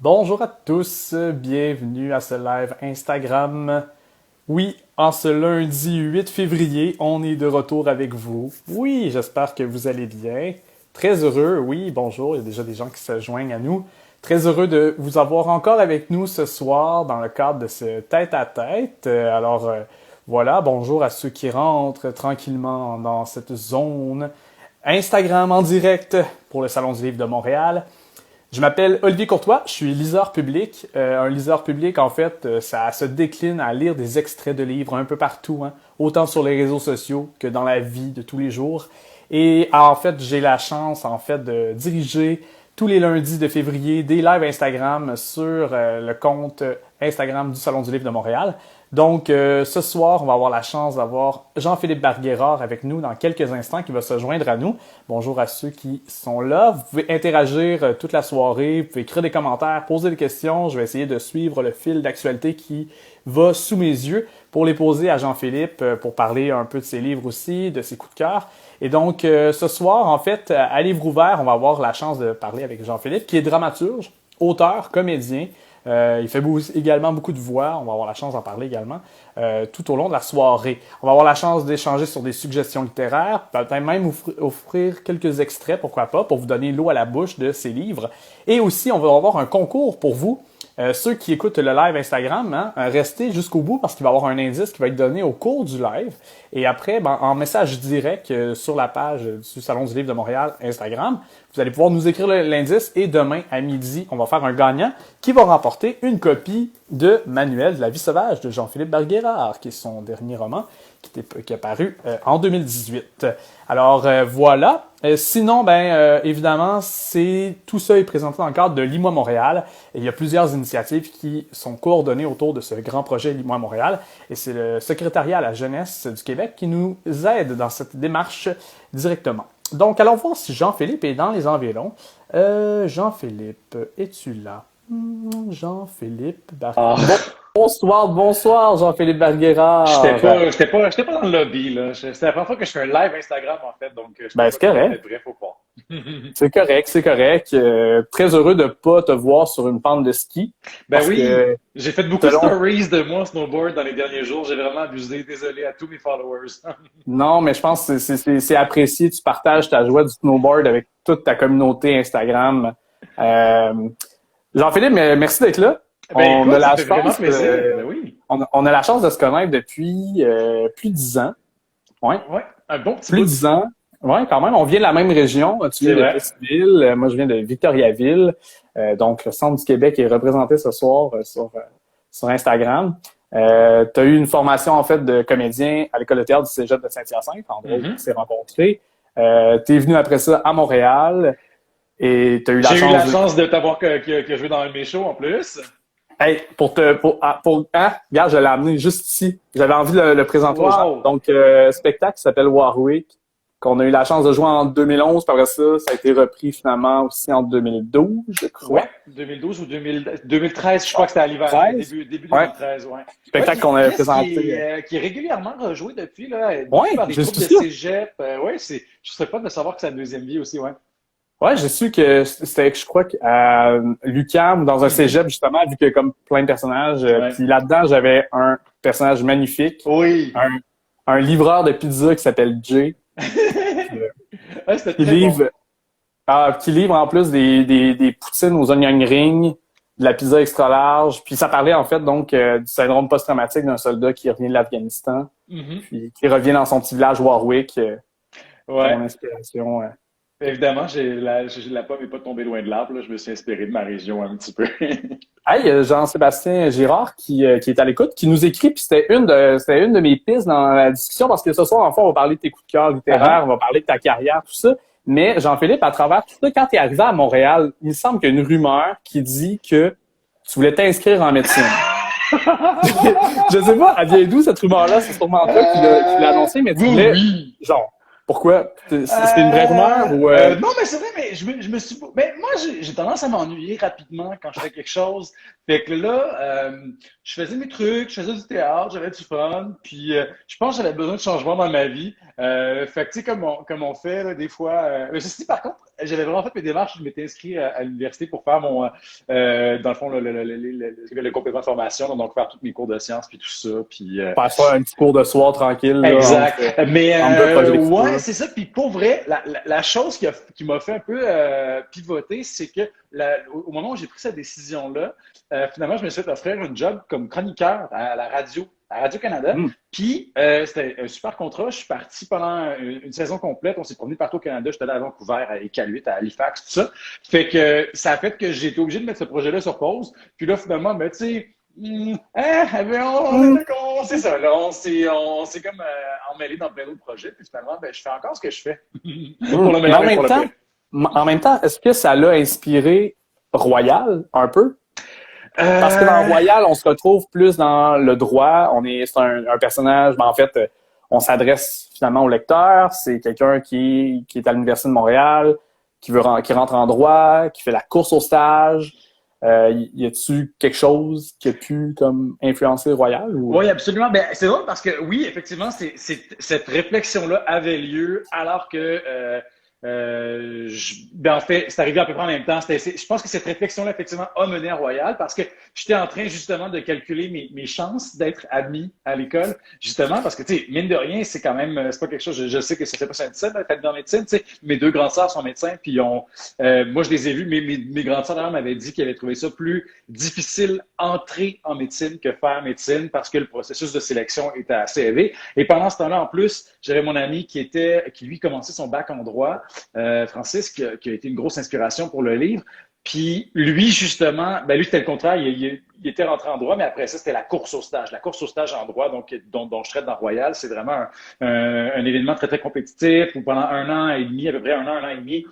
Bonjour à tous, bienvenue à ce live Instagram. Oui, en ce lundi 8 février, on est de retour avec vous. Oui, j'espère que vous allez bien. Très heureux, oui, bonjour, il y a déjà des gens qui se joignent à nous. Très heureux de vous avoir encore avec nous ce soir dans le cadre de ce tête-à-tête. Voilà, bonjour à ceux qui rentrent tranquillement dans cette zone. Instagram en direct pour le Salon du Livre de Montréal. Je m'appelle Olivier Courtois, je suis liseur public. Un liseur public, en fait, ça se décline à lire des extraits de livres un peu partout, hein, autant sur les réseaux sociaux que dans la vie de tous les jours. Et en fait, j'ai la chance, en fait, de diriger tous les lundis de février des lives Instagram sur le compte Instagram du Salon du Livre de Montréal. Donc, ce soir, on va avoir la chance d'avoir Jean-Philippe Barguérard avec nous dans quelques instants qui va se joindre à nous. Bonjour à ceux qui sont là. Vous pouvez interagir toute la soirée, vous pouvez écrire des commentaires, poser des questions. Je vais essayer de suivre le fil d'actualité qui va sous mes yeux pour les poser à Jean-Philippe pour parler un peu de ses livres aussi, de ses coups de cœur. Et donc, ce soir, en fait, à livre ouvert, on va avoir la chance de parler avec Jean-Philippe, qui est dramaturge, auteur, comédien. Il fait également beaucoup de voix. On va avoir la chance d'en parler également tout au long de la soirée. On va avoir la chance d'échanger sur des suggestions littéraires, peut-être même offrir quelques extraits, pourquoi pas, pour vous donner l'eau à la bouche de ces livres. Et aussi, on va avoir un concours pour vous. Ceux qui écoutent le live Instagram, hein, restez jusqu'au bout parce qu'il va y avoir un indice qui va être donné au cours du live. Et après, en message direct sur la page du Salon du Livre de Montréal Instagram, vous allez pouvoir nous écrire l'indice et demain à midi, on va faire un gagnant qui va remporter une copie de Manuel de la vie sauvage de Jean-Philippe Barguérard, qui est son dernier roman qui est paru en 2018. Alors voilà. Sinon, évidemment, tout ça est présenté dans le cadre de Lis-moi Montréal. Et il y a plusieurs initiatives qui sont coordonnées autour de ce grand projet Lis-moi Montréal. Et c'est le secrétariat à la jeunesse du Québec qui nous aide dans cette démarche directement. Donc, allons voir si Jean-Philippe est dans les environs. Jean-Philippe, es-tu là? Jean-Philippe Ah, Bonsoir, Jean-Philippe Barguera. j'étais pas dans le lobby, là. C'est la première fois que je fais un live Instagram, en fait, donc je Ben, pense c'est pas que ça va correct. être vrai, faut croire. C'est correct. Très heureux de pas te voir sur une pente de ski. Ben Parce oui, que, j'ai fait beaucoup de selon... stories de moi en snowboard dans les derniers jours. J'ai vraiment abusé. Désolé à tous mes followers. Non, mais je pense que c'est apprécié. Tu partages ta joie du snowboard avec toute ta communauté Instagram. Euh, Jean-Philippe, merci d'être là. Ben On a écoute, ça la fait vraiment chance, plaisir. Ben oui. on a la chance de se connaître depuis plus de 10 ans. Ouais, Ouais, un bon petit plus de bout. 10 ans. Ouais, quand même. On vient de la même région. Tu C'est viens de vrai. Plessisville. Moi, je viens de Victoriaville. Donc, le centre du Québec est représenté ce soir sur Instagram. Tu as eu une formation, en fait, de comédien à l'École de théâtre du Cégep de Saint-Hyacinthe. En gros, on Mhm. s'est rencontrés. Tu es venu après ça à Montréal et tu as eu la J'ai eu la chance de... chance de t'avoir que joué dans un de mes shows en plus. Hey, regarde, je l'ai amené juste ici. J'avais envie de le présenter aux gens. Wow! Donc, spectacle qui s'appelle Warwick, qu'on a eu la chance de jouer en 2011. Puis après ça, ça a été repris finalement aussi en 2012, je crois. Ouais, 2012 ou 2013, je crois que c'était à l'hiver. 13? Début Ouais. 2013, ouais. Ouais, Spectacle puis qu'on une avait pièce présenté. qui est régulièrement rejouée depuis, là, beaucoup Ouais, par des j'ai groupes su de ça. cégep. Ouais, je serais pas de savoir que c'est la deuxième vie aussi, ouais. Ouais, j'ai su que c'était, je crois, à l'UQAM, dans un Mhm. cégep, justement, vu qu'il y a comme plein de personnages. Ouais. Puis là-dedans, j'avais un personnage magnifique, Oui. un, un livreur de pizza qui s'appelle Jay, qui, Ouais, c'était qui très bon. livre qui livre en plus des poutines aux onion rings, de la pizza extra large. Puis ça parlait en fait donc du syndrome post-traumatique d'un soldat qui revient de l'Afghanistan, Mhm. puis qui revient dans son petit village Warwick. C'est Ouais. mon inspiration. Évidemment, la pomme n'est pas tombée loin de l'arbre, là. Je me suis inspiré de ma région un petit peu. Hey, Jean-Sébastien Girard qui est à l'écoute, qui nous écrit, puis c'était une de mes pistes dans la discussion, parce que ce soir, en fait, on va parler de tes coups de cœur Ah littéraires, ah. on va parler de ta carrière, tout ça. Mais Jean-Philippe, à travers tout ça, quand tu es arrivé à Montréal, il me semble qu'il y a une rumeur qui dit que tu voulais t'inscrire en médecine. Je sais pas, elle vient d'où cette rumeur-là? C'est sûrement toi qui l'a annoncé, mais tu Oui, voulais, oui. genre, pourquoi? C'était une vraie rumeur ou... Non, mais c'est vrai, mais je me suis. Mais moi, j'ai tendance à m'ennuyer rapidement quand je fais quelque chose. Fait que là, je faisais mes trucs, je faisais du théâtre, j'avais du fun, puis je pense que j'avais besoin de changement dans ma vie. Fait que, tu sais, comme on fait, là, des fois. Mais ceci, par contre, j'avais vraiment fait mes démarches. Je m'étais inscrit à l'université pour faire dans le fond, le complément de formation, donc faire tous mes cours de sciences puis tout ça. Puis, Faire ça un petit cours de soir tranquille, là, exact. Mais entre deux projets ouais, d'écriture. c'est ça. Puis pour vrai, la chose qui m'a fait un peu pivoter, c'est que au moment où j'ai pris cette décision-là, finalement, je me suis fait offrir un job comme chroniqueur à Radio-Canada. Hmm. Puis c'était un super contrat. Je suis parti pendant une saison complète. On s'est promené partout au Canada. J'étais allé à Vancouver, à Iqaluit, à Halifax, tout ça. Fait que ça a fait que j'ai été obligé de mettre ce projet-là sur pause. Puis là, finalement, ben, tu sais, c'est ça, là, on s'est comme emmêlé dans plein d'autres projets, puis finalement, ben, je fais encore ce que je fais. Pour le Mais meilleur et pour le pire. en même temps, est-ce que ça l'a inspiré Royal un peu? Parce que dans Royal, on se retrouve plus dans le droit. C'est un personnage, en fait, on s'adresse finalement au lecteur. C'est quelqu'un qui est à l'Université de Montréal, qui rentre en droit, qui fait la course au stage. Y a-tu quelque chose qui a pu comme influencer Royal ou? Oui, absolument. Ben, c'est drôle parce que oui, effectivement, cette réflexion-là avait lieu alors que en fait, c'est arrivé à peu près en même temps. Je pense que cette réflexion-là, effectivement, a mené à Royal parce que j'étais en train, justement, de calculer mes chances d'être admis à l'école, justement, parce que, tu sais, mine de rien, c'est quand même, c'est pas quelque chose, je sais que ça fait pas ça d'être dans médecine, tu sais. Mes deux grandes sœurs sont médecins, puis moi, je les ai vus, mes grandes sœurs, d'ailleurs, m'avaient dit qu'elles avaient trouvé ça plus difficile entrer en médecine que faire médecine parce que le processus de sélection était assez élevé. Et pendant ce temps-là, en plus, j'avais mon ami qui lui commençait son bac en droit, Francis, qui a été une grosse inspiration pour le livre. Puis lui, justement, ben lui, c'était le contraire. Il était rentré en droit, mais après ça, c'était la course au stage. La course au stage en droit, donc dont je traite dans Royal, c'est vraiment un événement très, très compétitif où pendant un an et demi, à peu près un an et demi,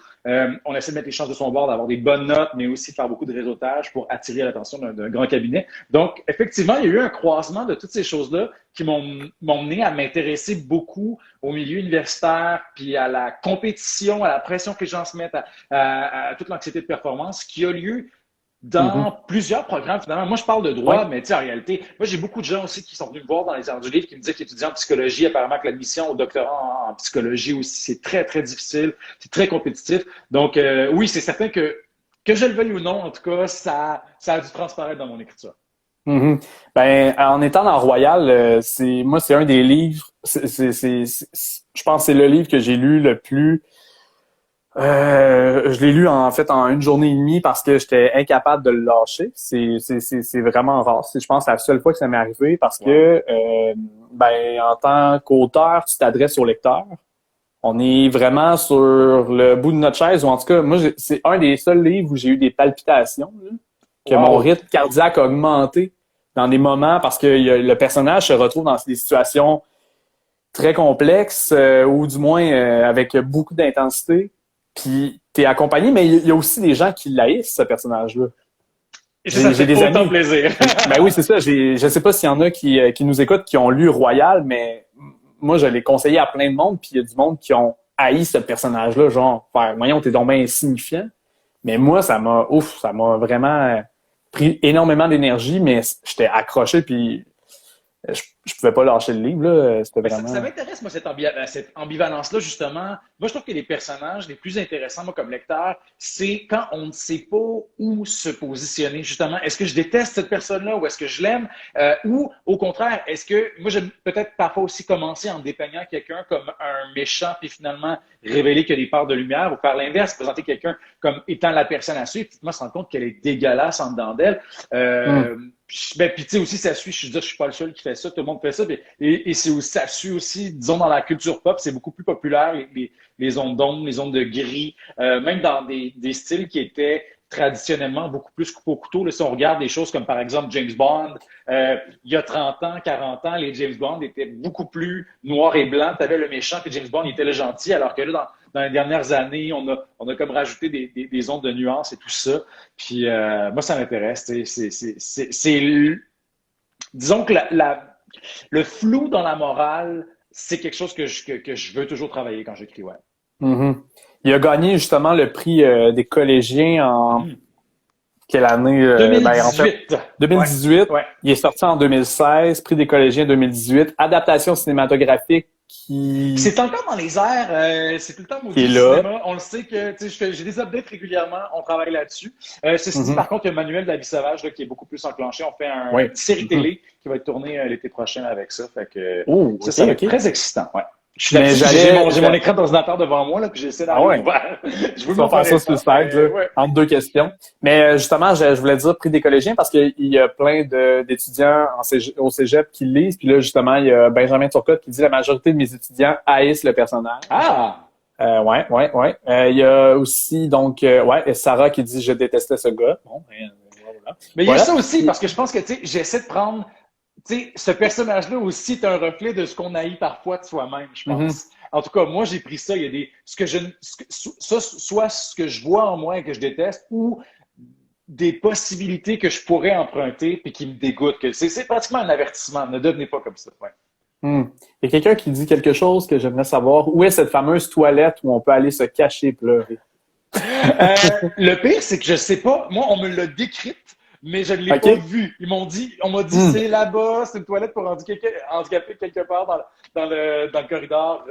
on essaie de mettre les chances de son bord, d'avoir des bonnes notes, mais aussi de faire beaucoup de réseautage pour attirer l'attention d'un grand cabinet. Donc, effectivement, il y a eu un croisement de toutes ces choses-là qui m'ont mené à m'intéresser beaucoup au milieu universitaire, puis à la compétition, à la pression que les gens se mettent, à toute l'anxiété de performance qui a lieu dans plusieurs programmes, finalement. Moi, je parle de droit, Ouais. mais tu sais, en réalité, moi, j'ai beaucoup de gens aussi qui sont venus me voir dans les heures du livre qui me disaient qu'ils étudiaient en psychologie. Apparemment que l'admission au doctorat en psychologie aussi, c'est très, très difficile. C'est très compétitif. Donc, oui, c'est certain que je le veuille ou non, en tout cas, ça a dû transparaître dans mon écriture. Mhm. Ben, en étant dans Royal, c'est un des livres, je pense que c'est le livre que j'ai lu le plus. Je l'ai lu en fait en une journée et demie parce que j'étais incapable de le lâcher. C'est vraiment rare. Je pense que c'est la seule fois que ça m'est arrivé parce que ben en tant qu'auteur, tu t'adresses au lecteur. On est vraiment sur le bout de notre chaise, ou en tout cas, moi, c'est un des seuls livres où j'ai eu des palpitations, là, que mon rythme cardiaque a augmenté dans des moments parce que le personnage se retrouve dans des situations très complexes ou du moins avec beaucoup d'intensité. Puis t'es accompagné, mais il y a aussi des gens qui l'haïssent, ce personnage-là. Et ça J'ai fait des autant amis. plaisir. Ben oui, c'est ça. Je sais pas s'il y en a qui nous écoutent, qui ont lu Royal, mais moi, je l'ai conseillé à plein de monde, puis il y a du monde qui ont haï ce personnage-là, genre, voyons, t'es donc bien insignifiant. Mais moi, ça m'a vraiment pris énormément d'énergie, mais j'étais accroché, puis je pouvais pas lâcher le livre, là. C'était vraiment... Ça m'intéresse, moi, cette ambivalence-là, justement. Moi, je trouve que les personnages les plus intéressants, moi, comme lecteur, c'est quand on ne sait pas où se positionner, justement. Est-ce que je déteste cette personne-là ou est-ce que je l'aime? Ou, au contraire, est-ce que, moi, j'aime peut-être parfois aussi commencer en dépeignant quelqu'un comme un méchant, puis finalement révéler qu'il y a des parts de lumière, ou faire l'inverse, présenter quelqu'un comme étant la personne à suivre, puis moi, se rendre compte qu'elle est dégueulasse en dedans d'elle. Ben, puis tu sais aussi, ça suit, je veux dire, je suis pas le seul qui fait ça, tout le monde fait ça, et c'est aussi, ça suit aussi, disons, dans la culture pop, c'est beaucoup plus populaire, les zones d'ombre, les zones de gris, même dans des styles qui étaient traditionnellement beaucoup plus coupé au couteau. Là, si on regarde des choses comme par exemple James Bond, il y a 30 ans, 40 ans, les James Bond étaient beaucoup plus noirs et blancs. Tu avais le méchant, puis James Bond il était le gentil, alors que là, dans les dernières années, on a comme rajouté des zones de nuances et tout ça. Puis moi, ça m'intéresse. Disons que le flou dans la morale, c'est quelque chose que je veux toujours travailler quand j'écris, ouais. Mm-hmm. Il a gagné justement le prix des collégiens en quelle année? 2018. En fait, 2018. Ouais. Il est sorti en 2016, prix des collégiens 2018, adaptation cinématographique C'est encore dans les airs, c'est tout le temps qui est maudit là. cinéma. On le sait que j'ai des updates régulièrement, on travaille là-dessus. Ceci dit, Mhm. par contre, il y a Manuel de la Vie sauvage là, qui est beaucoup plus enclenché. On fait Oui. une série Mhm. télé qui va être tournée l'été prochain avec ça. Fait que Oh, OK, ça va être OK. très excitant. Ouais. Je suis Mais là-dessus, j'ai mon écran d'ordinateur devant moi, là, puis j'ai le Ah scénario ouais. ouvert. Je veux Tu vas faire m'emparer ça de sur le ça, side, mais là, ouais. entre deux questions. Mais justement, je voulais dire prix des collégiens parce qu'il y a plein d'étudiants au cégep qui lisent. Puis là, justement, il y a Benjamin Turcotte qui dit la majorité de mes étudiants haïssent le personnage. Ah! Ouais. Il y a aussi, donc, et Sarah qui dit je détestais ce gars. Bon, voilà. Mais il y a Voilà. ça aussi, parce que je pense que, tu sais, j'essaie de prendre, tu sais, ce personnage-là aussi est un reflet de ce qu'on haït parfois de soi-même, je Mhm. pense. En tout cas, moi, j'ai pris ça. Il y a soit ce que je vois en moi et que je déteste, ou des possibilités que je pourrais emprunter puis qui me dégoûtent. C'est pratiquement un avertissement. Ne devenez pas comme ça. Ouais. Hmm. Il y a quelqu'un qui dit quelque chose que j'aimerais savoir. Où est cette fameuse toilette où on peut aller se cacher et pleurer? Le pire, c'est que je sais pas. Moi, on me l'a décrite, mais je ne l'ai pas OK? vue. On m'a dit, Hmm. c'est là-bas, c'est une toilette pour handicapés quelque part dans le corridor,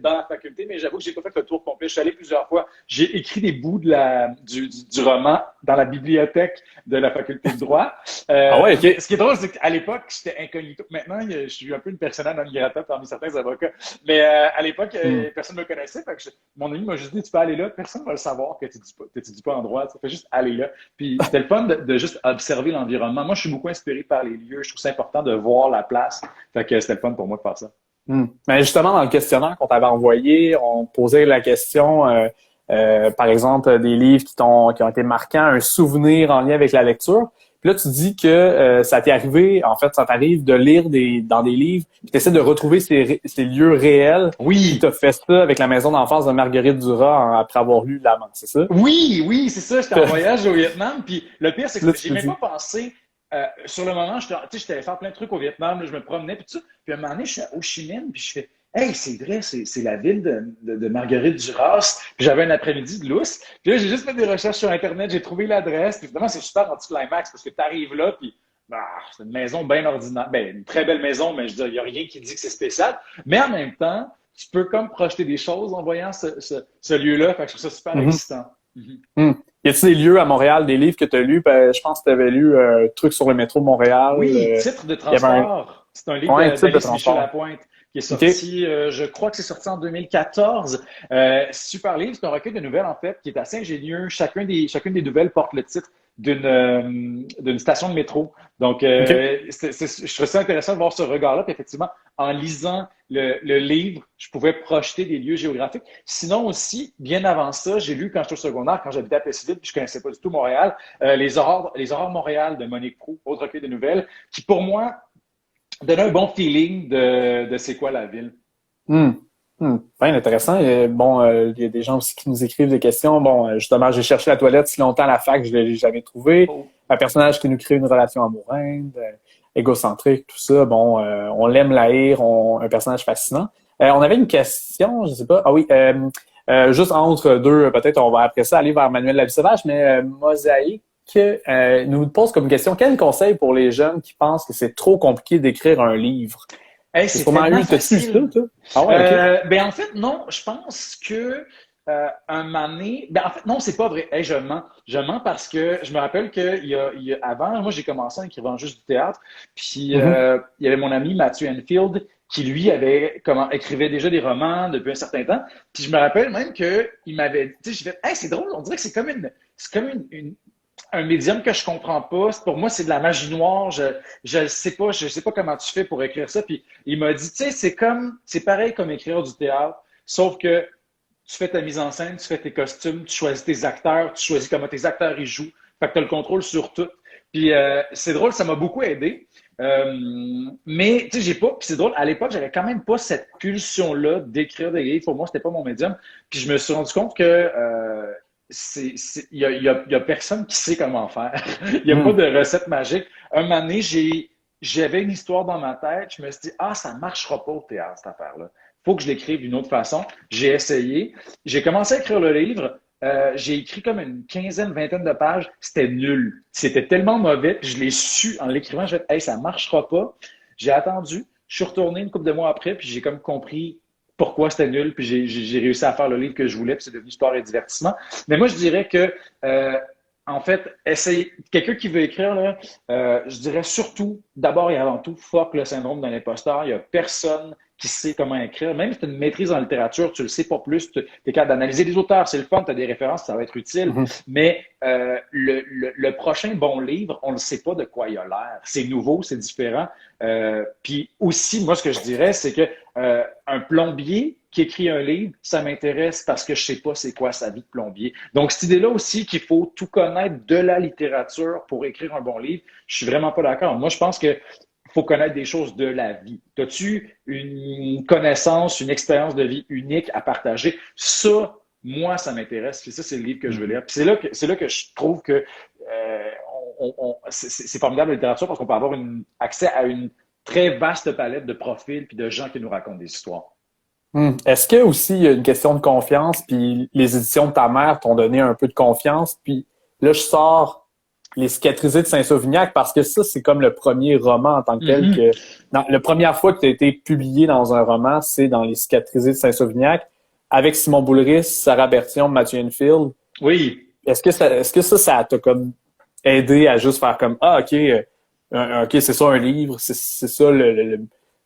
dans la faculté. Mais j'avoue que j'ai pas fait le tour complet. Je suis allé plusieurs fois. J'ai écrit des bouts du roman dans la bibliothèque de la faculté de droit. Ah ouais, OK. Ce qui est drôle, c'est qu'à l'époque, j'étais incognito. Maintenant, je suis un peu une persona non grata parmi certains avocats. Mais à l'époque, Hmm. personne ne me connaissait. Fait que mon ami m'a juste dit, tu peux aller là. Personne ne va le savoir que tu dis pas en droit. Tu fais juste aller là. Puis c'était le fun de juste observer l'environnement. Moi, je suis beaucoup inspiré par les lieux. Je trouve ça important de voir la place. Fait que c'était le fun pour moi de faire ça. Hmm. Mais justement, dans le questionnaire qu'on t'avait envoyé, on posait la question, par exemple, des livres qui ont été marquants, un souvenir en lien avec la lecture. Puis là, tu dis que ça t'est arrivé, en fait, ça t'arrive de lire dans des livres, puis tu essaies de retrouver ces lieux réels. Puis tu Oui, as fait ça avec la maison d'enfance de Marguerite Duras après avoir lu L'Amant, c'est ça? oui, c'est ça. J'étais en voyage au Vietnam. Puis le pire, c'est Là, que tu j'ai te même dis. pas pensé. Sur le moment, j'étais allé faire plein de trucs au Vietnam. Là, je me promenais. Puis tout ça. Puis à un moment donné, je suis à Ho Chi Minh. Puis je fais, hey, c'est vrai, c'est la ville de Marguerite Duras. Puis j'avais un après-midi de lousse. Puis là, j'ai juste fait des recherches sur Internet. J'ai trouvé l'adresse. Puis évidemment, c'est super anti-climax parce que tu arrives là. Puis bah, c'est une maison bien ordinaire. Ben, une très belle maison, mais je veux dire, il n'y a rien qui dit que c'est spécial. Mais en même temps, tu peux comme projeter des choses en voyant ce lieu-là. Fait que je trouve ça super Mhm. excitant. Mhm. Hmm. Y a-t-il des lieux à Montréal, des livres que tu as lus? Ben, je pense que tu avais lu Truc sur le métro de Montréal. Oui, Titre de Il y avait transport. C'est un livre un type de d'Alice Michaud transport. Lapointe qui est OK. sorti, je crois que c'est sorti en 2014. Super livre, c'est un recueil de nouvelles en fait qui est assez ingénieux. Chacune des nouvelles porte le titre d'une station de métro. Donc, OK. je trouve ça intéressant de voir ce regard-là. Puis effectivement, en lisant le livre, je pouvais projeter des lieux géographiques. Sinon aussi, bien avant ça, j'ai lu quand j'étais au secondaire, quand j'habitais à Plessisville, puis je connaissais pas du tout Montréal, les Aurores Montréal de Monique Proulx, autre recueil de nouvelles, qui pour moi donnait un bon feeling de c'est quoi la ville. Hmm. Bien intéressant. Bon, il y a des gens aussi qui nous écrivent des questions. Bon, justement, j'ai cherché la toilette si longtemps à la fac, je ne l'ai jamais trouvé. Oh. Un personnage qui nous crée une relation amoureuse, égocentrique, tout ça. Bon, on l'aime, l'haïr, un personnage fascinant. On avait une question, je sais pas. Ah oui, juste entre deux, peut-être on va après ça aller vers Manuel Lavi-Sauvage, mais Mosaïque nous pose comme question, quel conseil pour les jeunes qui pensent que c'est trop compliqué d'écrire un livre? Hey, C'est c'est comment tellement eu, t'as-tu ça, facile. toi? Ah ouais, ok. Ben en fait, non, je pense que un moment donné, ben en fait, non, c'est pas vrai. Hey, je mens. Je mens parce que je me rappelle que avant, moi, j'ai commencé en écrivant juste du théâtre. Puis Mhm. il y avait mon ami Matthew Enfield qui, lui, écrivait déjà des romans depuis un certain temps. Puis je me rappelle même que il m'avait, tu sais, j'ai fait, hey, c'est drôle, on dirait que un médium que je comprends pas. Pour moi, c'est de la magie noire. Je sais pas comment tu fais pour écrire ça. Puis il m'a dit, tu sais, c'est pareil comme écrire du théâtre, sauf que tu fais ta mise en scène, tu fais tes costumes, tu choisis tes acteurs, tu choisis comment tes acteurs y jouent. Fait que tu as le contrôle sur tout. Puis c'est drôle, ça m'a beaucoup aidé. Mais tu sais, j'ai pas. Puis c'est drôle, à l'époque, j'avais quand même pas cette pulsion-là d'écrire des livres. Pour moi, c'était pas mon médium. Puis je me suis rendu compte que il y a personne qui sait comment faire. Il n'y a pas Mhm. de recette magique. Un moment donné, j'avais une histoire dans ma tête. Je me suis dit, ah, ça ne marchera pas au théâtre, cette affaire-là. Il faut que je l'écrive d'une autre façon. J'ai essayé. J'ai commencé à écrire le livre. J'ai écrit comme une quinzaine, vingtaine de pages. C'était nul. C'était tellement mauvais. Je l'ai su en l'écrivant. Je me suis dit, hey, ça ne marchera pas. J'ai attendu. Je suis retourné une couple de mois après, puis j'ai comme compris pourquoi c'était nul, puis j'ai réussi à faire le livre que je voulais, puis c'est devenu sport et divertissement. Mais moi, je dirais que, en fait, quelqu'un qui veut écrire, là, je dirais surtout, d'abord et avant tout, fuck le syndrome d'un imposteur. Il y a personne qui sait comment écrire. Même si tu as une maîtrise en littérature, tu le sais pas plus, tu es capable d'analyser les auteurs, c'est le fun, tu as des références, ça va être utile. Mais le prochain bon livre, on ne sait pas de quoi il a l'air. C'est nouveau, c'est différent. Puis aussi, moi, ce que je dirais, c'est que un plombier qui écrit un livre, ça m'intéresse parce que je sais pas c'est quoi sa vie de plombier. Donc, cette idée-là aussi qu'il faut tout connaître de la littérature pour écrire un bon livre, je suis vraiment pas d'accord. Moi, je pense que faut connaître des choses de la vie. As-tu une connaissance, une expérience de vie unique à partager? Ça, moi, ça m'intéresse. Puis ça, c'est le livre que je veux lire. Puis c'est là que je trouve que c'est formidable la littérature parce qu'on peut avoir accès à une très vaste palette de profils puis de gens qui nous racontent des histoires. Est-ce que aussi il y a une question de confiance, puis les éditions de ta mère t'ont donné un peu de confiance, puis là je sors Les Cicatrisés de Saint-Sauvignac parce que ça c'est comme le premier roman en tant que tel que la première fois que tu as été publié dans un roman, c'est dans Les Cicatrisés de Saint-Sauvignac avec Simon Boulris, Sarah Berthiaume, Mathieu Enfield. Oui. Est-ce que ça t'a comme aidé à juste faire comme ok c'est ça un livre, c'est ça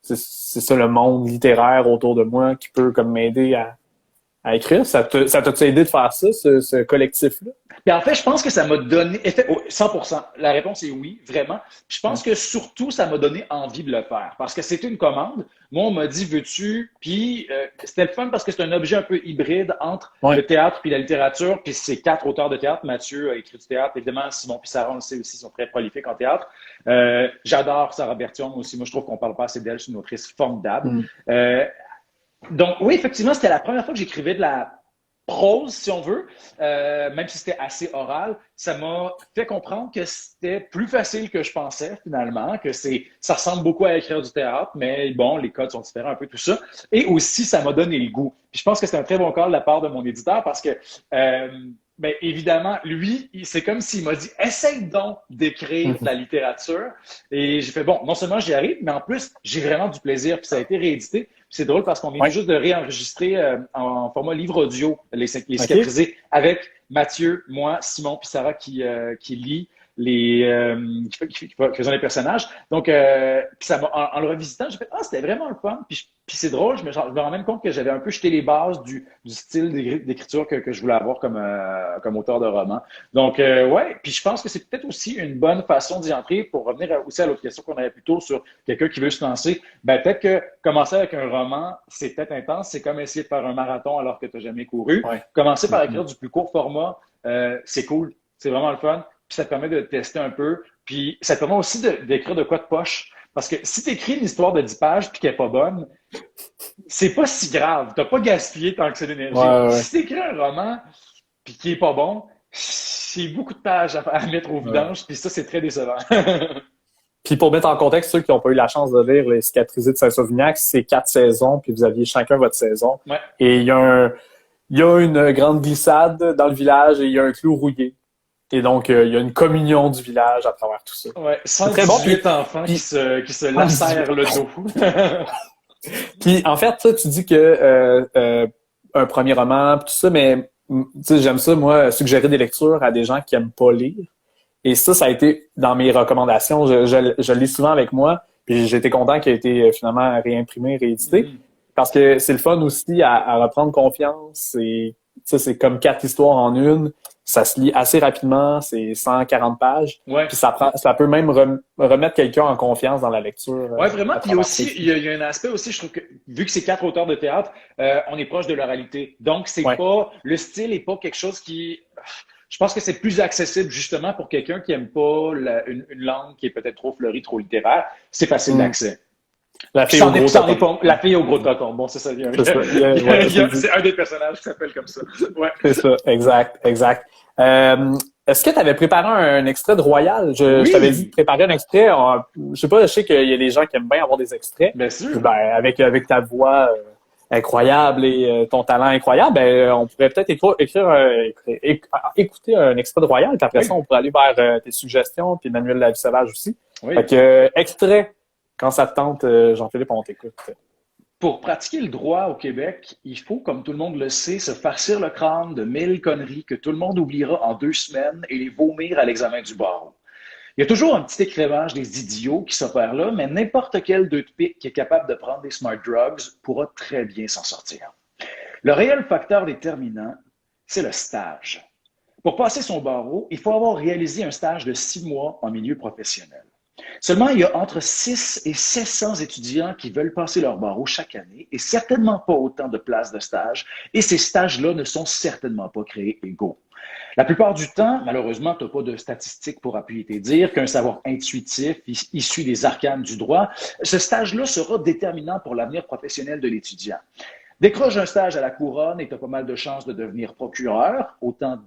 c'est ça le monde littéraire autour de moi qui peut comme m'aider à écrire. Ça t'a aidé de faire ça, ce collectif-là? Puis en fait, je pense que ça m'a donné 100%. La réponse est oui, vraiment. Puis je pense que surtout, ça m'a donné envie de le faire parce que c'était une commande. Moi, on m'a dit, veux-tu? Puis c'était le fun parce que c'est un objet un peu hybride entre le théâtre puis la littérature. Puis c'est 4 auteurs de théâtre. Mathieu a écrit du théâtre, évidemment. Simon puis Sarah, on le sait aussi, sont très prolifiques en théâtre. J'adore Sarah Berthiaume aussi. Moi, je trouve qu'on parle pas assez d'elle. C'est une autrice formidable. Donc oui, effectivement, c'était la première fois que j'écrivais de la prose, si on veut, même si c'était assez oral, ça m'a fait comprendre que c'était plus facile que je pensais finalement, que ça ressemble beaucoup à écrire du théâtre, mais bon, les codes sont différents, un peu tout ça. Et aussi, ça m'a donné le goût. Puis je pense que c'est un très bon call de la part de mon éditeur parce que ben, évidemment, lui, c'est comme s'il m'a dit « Essaye donc d'écrire de la littérature. » Et j'ai fait « Bon, non seulement j'y arrive, mais en plus, j'ai vraiment du plaisir. » Puis ça a été réédité. Puis c'est drôle parce qu'on vient juste de réenregistrer en format livre audio les Cicatrisés avec Mathieu, moi, Simon puis Sarah qui lit qui faisant les personnages. Donc, puis ça en le revisitant, j'ai fait c'était vraiment le fun. Puis c'est drôle, je me rends même compte que j'avais un peu jeté les bases du style d'écriture que je voulais avoir comme auteur de roman. Donc, ouais, puis je pense que c'est peut-être aussi une bonne façon d'y entrer pour revenir aussi à l'autre question qu'on avait plus tôt sur quelqu'un qui veut se lancer. Ben, peut-être que commencer avec un roman, c'est peut-être intense. C'est comme essayer de faire un marathon alors que tu n'as jamais couru. Commencer par écrire du plus court format, c'est cool. C'est vraiment le fun. Puis ça te permet de tester un peu. Puis ça te permet aussi d'écrire de quoi de poche. Parce que si tu écris une histoire de 10 pages puis qu'elle n'est pas bonne, c'est pas si grave. Tu n'as pas gaspillé tant que c'est d'énergie. Si tu écris un roman puis qui n'est pas bon, c'est beaucoup de pages à mettre au vidange. Puis ça, c'est très décevant. Puis pour mettre en contexte, ceux qui n'ont pas eu la chance de lire Les Cicatrisés de Saint-Sauvignac, c'est 4 saisons, puis vous aviez chacun votre saison. Et il y a une grande glissade dans le village et il y a un clou rouillé. Et donc, il y a une communion du village à travers tout ça. Ouais, 118 enfants qui se lacèrent le dos. Puis, en fait, tu dis que un premier roman, tout ça, mais j'aime ça, moi, suggérer des lectures à des gens qui aiment pas lire. Et ça a été dans mes recommandations. Je lis souvent avec moi, puis j'ai été content qu'il ait été finalement réimprimé, réédité. Parce que c'est le fun aussi à reprendre confiance. C'est comme 4 histoires en une. Ça se lit assez rapidement, c'est 140 pages. Puis ça peut même remettre quelqu'un en confiance dans la lecture. Oui, vraiment. Puis aussi, il y a un aspect aussi, je trouve que vu que c'est 4 auteurs de théâtre, on est proche de l'oralité. Donc, c'est pas le style n'est pas quelque chose qui. Je pense que c'est plus accessible justement pour quelqu'un qui aime pas une langue qui est peut-être trop fleurie, trop littéraire. C'est facile d'accès. La fille au gros coton. Bon, c'est ça. C'est un des personnages qui s'appelle comme ça. Ouais. C'est ça, exact. Est-ce que tu avais préparé un extrait de Royal? Je t'avais dit de préparer un extrait. Je sais pas, je sais qu'il y a des gens qui aiment bien avoir des extraits. Bien sûr. Ben, avec ta voix incroyable et ton talent incroyable, ben, on pourrait peut-être écouter un extrait de Royal, puis après ça, on pourrait aller vers tes suggestions, puis Manuel Lavisauvage aussi. Fait que, extrait quand ça te tente, Jean-Philippe, on t'écoute. Pour pratiquer le droit au Québec, il faut, comme tout le monde le sait, se farcir le crâne de 1000 conneries que tout le monde oubliera en 2 semaines et les vomir à l'examen du barreau. Il y a toujours un petit écrémage des idiots qui s'opèrent là, mais n'importe quel deux de pique qui est capable de prendre des smart drugs pourra très bien s'en sortir. Le réel facteur déterminant, c'est le stage. Pour passer son barreau, il faut avoir réalisé un stage de 6 mois en milieu professionnel. Seulement, il y a entre 6 et 700 étudiants qui veulent passer leur barreau chaque année et certainement pas autant de places de stage. Et ces stages-là ne sont certainement pas créés égaux. La plupart du temps, malheureusement, tu n'as pas de statistiques pour appuyer tes dires, qu'un savoir intuitif issu des arcanes du droit. Ce stage-là sera déterminant pour l'avenir professionnel de l'étudiant. Décroche un stage à la couronne et tu as pas mal de chances de devenir procureur, autant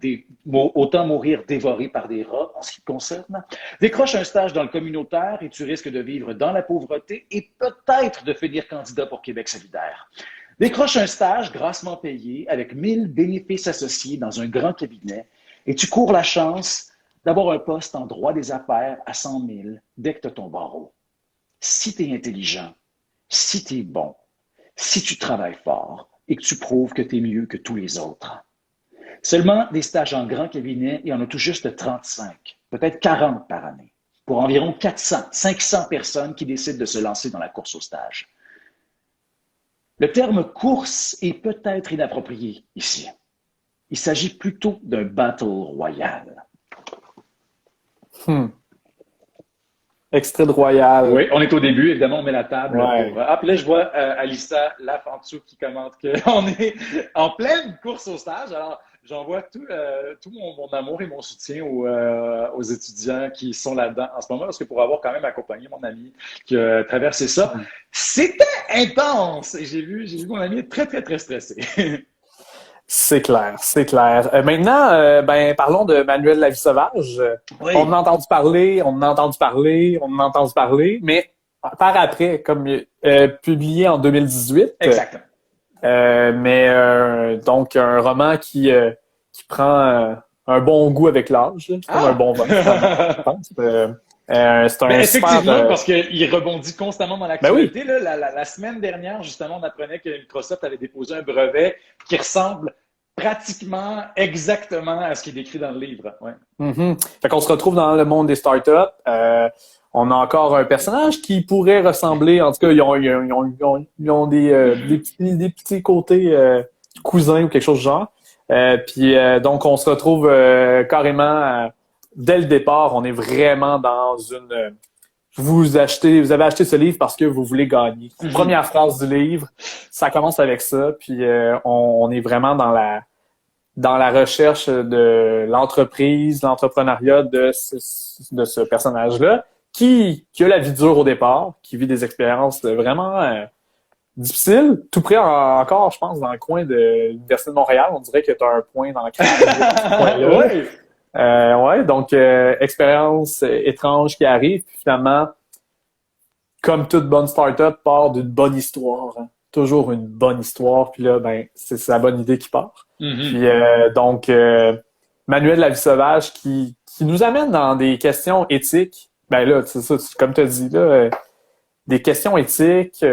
mourir dévoré par des rats en ce qui te concerne. Décroche un stage dans le communautaire et tu risques de vivre dans la pauvreté et peut-être de finir candidat pour Québec solidaire. Décroche un stage grassement payé avec 1000 bénéfices associés dans un grand cabinet et tu cours la chance d'avoir un poste en droit des affaires à 100 000 dès que tu as ton barreau. Si tu es intelligent, si tu es bon, si tu travailles fort et que tu prouves que tu es mieux que tous les autres. Seulement des stages en grand cabinet, il y en a tout juste 35, peut-être 40 par année, pour environ 400, 500 personnes qui décident de se lancer dans la course au stage. Le terme course est peut-être inapproprié ici. Il s'agit plutôt d'un battle royal. Extrait de Royal. Oui, on est au début, évidemment, on met la table. Ouais. Puis là, je vois Alissa Lafantou qui commente qu'on est en pleine course au stage. Alors, j'envoie tout mon amour et mon soutien aux étudiants qui sont là-dedans en ce moment, parce que pour avoir quand même accompagné mon ami qui a traversé ça, c'était intense. Et j'ai vu mon ami être très, très, très stressé. C'est clair, c'est clair. Maintenant, parlons de Manuel La Vie sauvage. Oui. On en a entendu parler, mais par après, comme publié en 2018. Exactement. Donc, un roman qui prend un bon goût avec l'âge. C'est comme un bon vin, je pense. C'est un effectivement, parce qu'il rebondit constamment dans l'actualité. Ben oui. La semaine dernière, justement, on apprenait que Microsoft avait déposé un brevet qui ressemble pratiquement exactement à ce qui est décrit dans le livre. Ouais. Fait qu'on se retrouve dans le monde des startups. On a encore un personnage qui pourrait ressembler, en tout cas, ils ont des petits côtés cousins ou quelque chose du genre. Donc, on se retrouve carrément, dès le départ, on est vraiment dans une... Vous avez acheté ce livre parce que vous voulez gagner. Première phrase du livre, ça commence avec ça, puis on est vraiment dans la recherche de l'entreprise, l'entrepreneuriat de ce personnage-là, qui a la vie dure au départ, qui vit des expériences vraiment difficiles, tout près encore, je pense, dans le coin de l'Université de Montréal. On dirait que tu as un point dans le coin-là. Ouais, donc expérience étrange qui arrive, puis finalement, comme toute bonne start-up, part d'une bonne histoire. Hein. Toujours une bonne histoire, puis là, c'est sa bonne idée qui part. Puis Manuel La Vie sauvage qui nous amène dans des questions éthiques. Ben là, c'est ça, comme tu as dit, là, des questions éthiques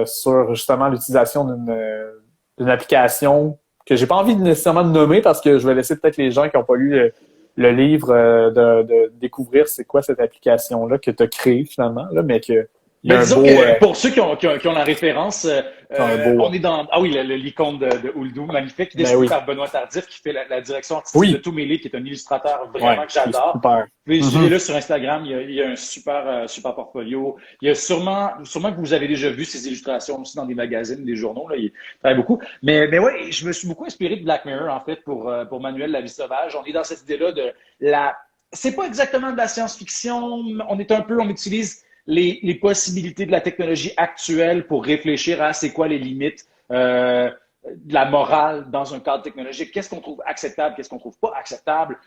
sur justement l'utilisation d'une application que j'ai pas envie nécessairement de nommer parce que je vais laisser peut-être les gens qui n'ont pas lu le livre de découvrir c'est quoi cette application-là que tu as créée finalement, là, mais que disons que pour ceux qui ont la référence, on est dans l'icône de Uldou, magnifique, qui est dessiné par Benoît Tardif, qui fait la direction artistique de tous mes livres, qui est un illustrateur vraiment que j'adore. Suivez-le sur Instagram, il y a un super portfolio. Il y a sûrement que vous avez déjà vu ces illustrations aussi dans des magazines, des journaux, là, il travaille beaucoup. Mais ouais, je me suis beaucoup inspiré de Black Mirror, en fait, pour Manuel La Vie sauvage. On est dans cette idée-là c'est pas exactement de la science-fiction, on utilise les possibilités de la technologie actuelle pour réfléchir à c'est quoi les limites de la morale dans un cadre technologique. Qu'est-ce qu'on trouve acceptable, qu'est-ce qu'on trouve pas acceptable.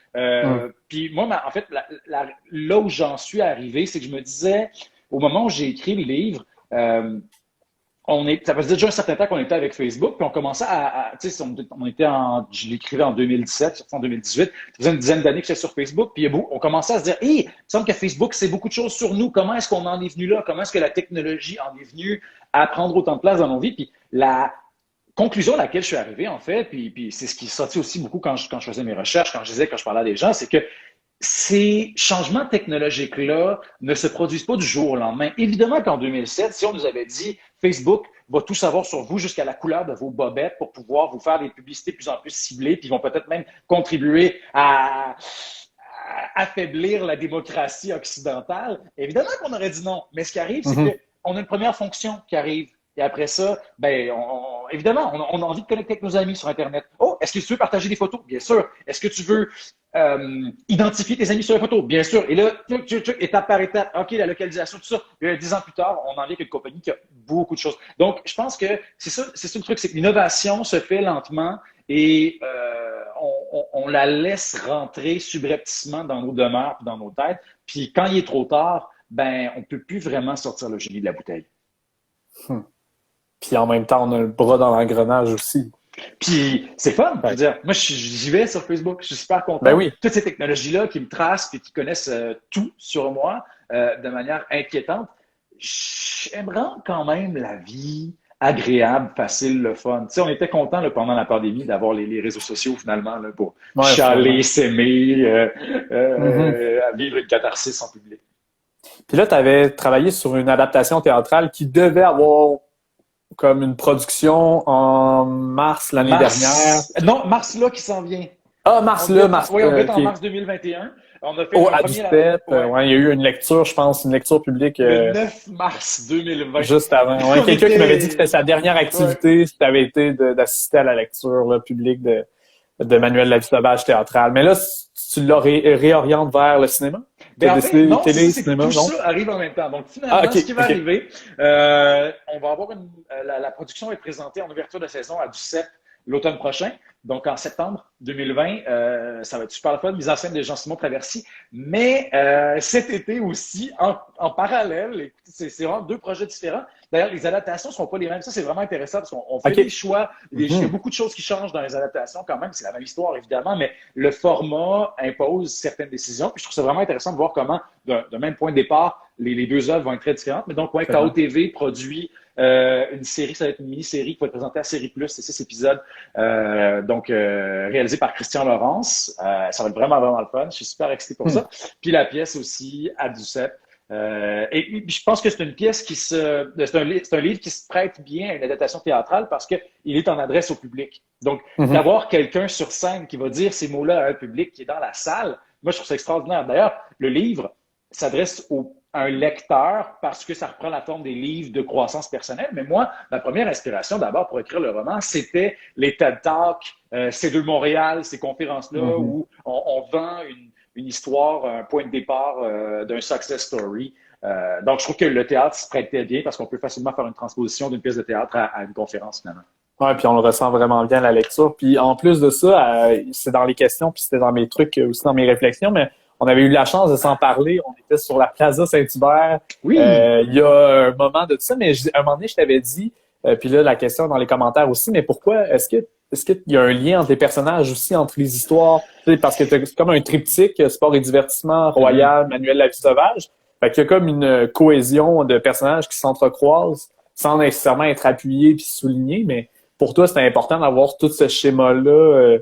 Puis moi, en fait, là où j'en suis arrivé, c'est que je me disais, au moment où j'ai écrit le livre, ça faisait déjà un certain temps qu'on était avec Facebook, puis on commençait tu sais, on était je l'écrivais en 2017, en 2018, ça faisait une dizaine d'années que j'étais sur Facebook, puis on commençait à se dire, il me semble que Facebook, c'est beaucoup de choses sur nous, comment est-ce qu'on en est venu là, comment est-ce que la technologie en est venue à prendre autant de place dans nos vies, puis la conclusion à laquelle je suis arrivé, en fait, puis c'est ce qui est sorti aussi beaucoup quand je faisais mes recherches, quand je parlais à des gens, c'est que ces changements technologiques-là ne se produisent pas du jour au lendemain. Évidemment qu'en 2007, si on nous avait dit Facebook va tout savoir sur vous jusqu'à la couleur de vos bobettes pour pouvoir vous faire des publicités de plus en plus ciblées, puis ils vont peut-être même contribuer à affaiblir la démocratie occidentale, évidemment qu'on aurait dit non. Mais ce qui arrive, c'est qu'on a une première fonction qui arrive. Et après ça, ben, évidemment, on a envie de connecter avec nos amis sur Internet. Oh, est-ce que tu veux partager des photos? Bien sûr. Est-ce que tu veux identifier tes amis sur les photos? Bien sûr. Et là, étape par étape, OK, la localisation, tout ça. Et 10 ans plus tard, on en vient avec une compagnie qui a beaucoup de choses. Donc, je pense que c'est ça le truc, c'est que l'innovation se fait lentement et on la laisse rentrer subrepticement dans nos demeures et dans nos têtes. Puis quand il est trop tard, ben, on ne peut plus vraiment sortir le génie de la bouteille. Puis en même temps, on a le bras dans l'engrenage aussi. Puis c'est fun, je veux dire. Moi, j'y vais sur Facebook, je suis super content. Ben oui. Toutes ces technologies-là qui me tracent et qui connaissent tout sur moi de manière inquiétante, j'aimerais quand même la vie agréable, facile, le fun. Tu sais, on était content pendant la pandémie d'avoir les réseaux sociaux finalement là, pour chialer, s'aimer, à vivre une catharsis en public. Puis là, tu avais travaillé sur une adaptation théâtrale qui devait avoir comme une production en mars l'année dernière. Non, mars là qui s'en vient. Ah, mars là. Oui, on va être en mars 2021. On a fait à Duceppe, il y a eu une lecture, je pense, une lecture publique. Le 9 mars 2020. Juste avant. Ouais, quelqu'un qui m'avait dit que c'était sa dernière activité, ça avait été d'assister à la lecture là, publique de Manuel La Vie sauvage théâtrale. Mais là, tu l'as réorientes vers le cinéma? Ben en fait, non, télé, cinéma, tout ça arrive en même temps. Donc, finalement, ce qui va arriver, on va avoir la production est présentée en ouverture de saison à Duceppe l'automne prochain. Donc, en septembre 2020, ça va être super le fun. Mise en scène de Jean-Simon Traversy. Mais cet été aussi, en parallèle, écoutez, c'est vraiment deux projets différents. D'ailleurs, les adaptations ne sont pas les mêmes. Ça, c'est vraiment intéressant parce qu'on fait des choix. Il y a beaucoup de choses qui changent dans les adaptations quand même. C'est la même histoire, évidemment, mais le format impose certaines décisions. Puis je trouve ça vraiment intéressant de voir comment, d'un même point de départ, les deux œuvres vont être très différentes. Mais donc, KO TV produit une série, ça va être une mini-série qui va être présentée à Série Plus, c'est 6 épisodes, réalisé par Christian Laurence. Ça va être vraiment, vraiment le fun. Je suis super excité pour ça. Puis la pièce aussi à Duceppe. Et je pense que c'est une pièce c'est un livre qui se prête bien à une adaptation théâtrale parce qu'il est en adresse au public. Donc, d'avoir quelqu'un sur scène qui va dire ces mots-là à un public qui est dans la salle, moi, je trouve ça extraordinaire. D'ailleurs, le livre s'adresse à un lecteur parce que ça reprend la forme des livres de croissance personnelle. Mais moi, ma première inspiration d'abord pour écrire le roman, c'était les TED Talks, C2 Montréal, ces conférences-là où on vend une histoire, un point de départ d'un success story. Donc, je trouve que le théâtre se prêtait bien parce qu'on peut facilement faire une transposition d'une pièce de théâtre à une conférence, finalement. Oui, puis on le ressent vraiment bien, la lecture. Puis en plus de ça, c'est dans les questions, puis c'était dans mes trucs, aussi dans mes réflexions, mais on avait eu la chance de s'en parler. On était sur la Plaza Saint-Hubert. Oui. Il y a un moment de ça, mais à un moment donné, je t'avais dit, puis là, la question dans les commentaires aussi, mais pourquoi est-ce qu'il y a un lien entre les personnages aussi, entre les histoires? Parce que c'est comme un triptyque, sport et divertissement, Royal, Manuel La Vie sauvage. Fait qu'il y a comme une cohésion de personnages qui s'entrecroisent sans nécessairement être appuyés puis soulignés, mais pour toi, c'était important d'avoir tout ce schéma-là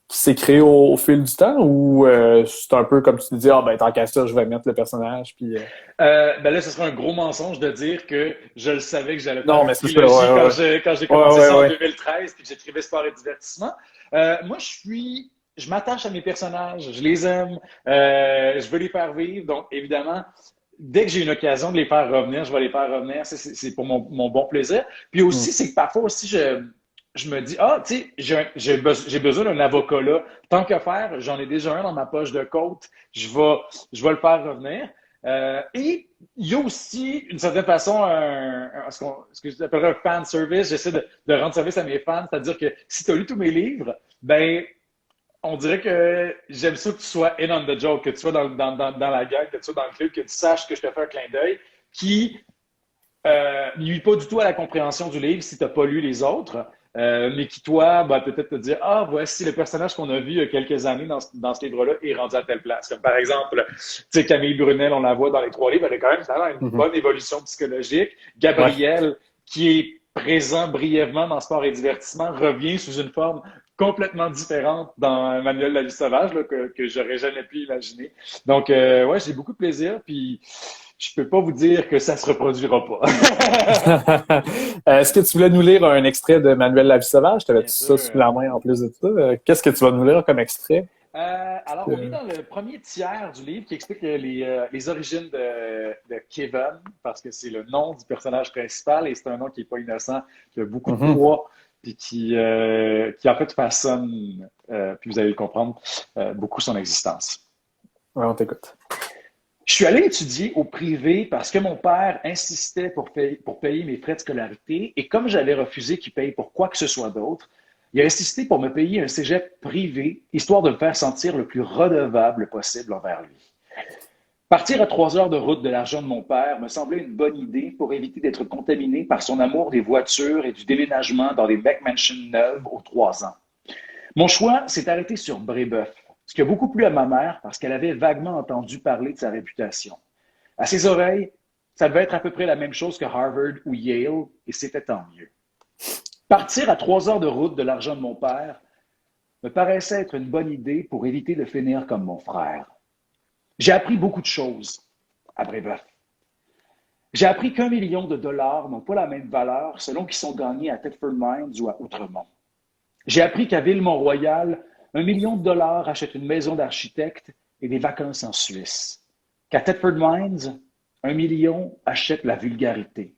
qui s'est créé au fil du temps ou c'est un peu comme tu te dis, tant qu'à ça, je vais mettre le personnage puis ben là, ce serait un gros mensonge de dire que je le savais que j'allais faire une trilogie quand j'ai commencé ça en 2013 puis que j'écrivais sport et divertissement. Moi, je m'attache à mes personnages, je les aime, je veux les faire vivre. Donc, évidemment, dès que j'ai une occasion de les faire revenir, je vais les faire revenir. C'est pour mon bon plaisir. Puis aussi, c'est que parfois aussi, je me dis, tu sais, j'ai besoin d'un avocat là. Tant que faire, j'en ai déjà un dans ma poche de côte. Je vais le faire revenir. Et il y a aussi, d'une certaine façon, ce que j'appellerais un fan service. J'essaie de rendre service à mes fans. C'est-à-dire que si tu as lu tous mes livres, ben, on dirait que j'aime ça que tu sois in on the joke, que tu sois dans la gang, que tu sois dans le club, que tu saches que je te fais un clin d'œil, qui nuit pas du tout à la compréhension du livre si tu n'as pas lu les autres, mais qui, toi, ben, peut-être te dire, ah, voici le personnage qu'on a vu il y a quelques années dans ce livre-là est rendu à telle place. Comme par exemple, tu sais, Camille Brunel, on la voit dans les trois livres, elle a quand même ça a une Mhm. bonne évolution psychologique. Ouais. Gabriel, qui est présent brièvement dans Sport et Divertissement, revient sous une forme complètement différente dans Manuel la vie sauvage, là, que j'aurais jamais pu imaginer. Donc, ouais, j'ai beaucoup de plaisir, puis je peux pas vous dire que ça se reproduira pas. Est-ce que tu voulais nous lire un extrait de Manuel la vie sauvage? T'avais-tu Bien ça sous sûr. la main en plus de ça? Qu'est-ce que tu vas nous lire comme extrait? Alors, on est dans le premier tiers du livre qui explique les origines de Kevin, parce que c'est le nom du personnage principal et c'est un nom qui n'est pas innocent, qui a beaucoup de Mhm. poids, puis qui en fait façonne, puis vous allez le comprendre, beaucoup son existence. Ouais, on t'écoute. Je suis allé étudier au privé parce que mon père insistait pour payer mes frais de scolarité et comme j'avais refusé qu'il paye pour quoi que ce soit d'autre, il a insisté pour me payer un cégep privé, histoire de me faire sentir le plus redevable possible envers lui. Partir à 3 heures de route de l'argent de mon père me semblait une bonne idée pour éviter d'être contaminé par son amour des voitures et du déménagement dans des McMansion neuves aux 3 ans. Mon choix s'est arrêté sur Brébeuf, ce qui a beaucoup plu à ma mère parce qu'elle avait vaguement entendu parler de sa réputation. À ses oreilles, ça devait être à peu près la même chose que Harvard ou Yale, et c'était tant mieux. Partir à 3 heures de route de l'argent de mon père me paraissait être une bonne idée pour éviter de finir comme mon frère. J'ai appris beaucoup de choses à Brébeuf. J'ai appris qu'1 million de dollars n'ont pas la même valeur selon qu'ils sont gagnés à Thetford Mines ou à Outremont. J'ai appris qu'à Ville-Mont-Royal, 1 million de dollars achète une maison d'architecte et des vacances en Suisse. Qu'à Thetford Mines, 1 million achète la vulgarité.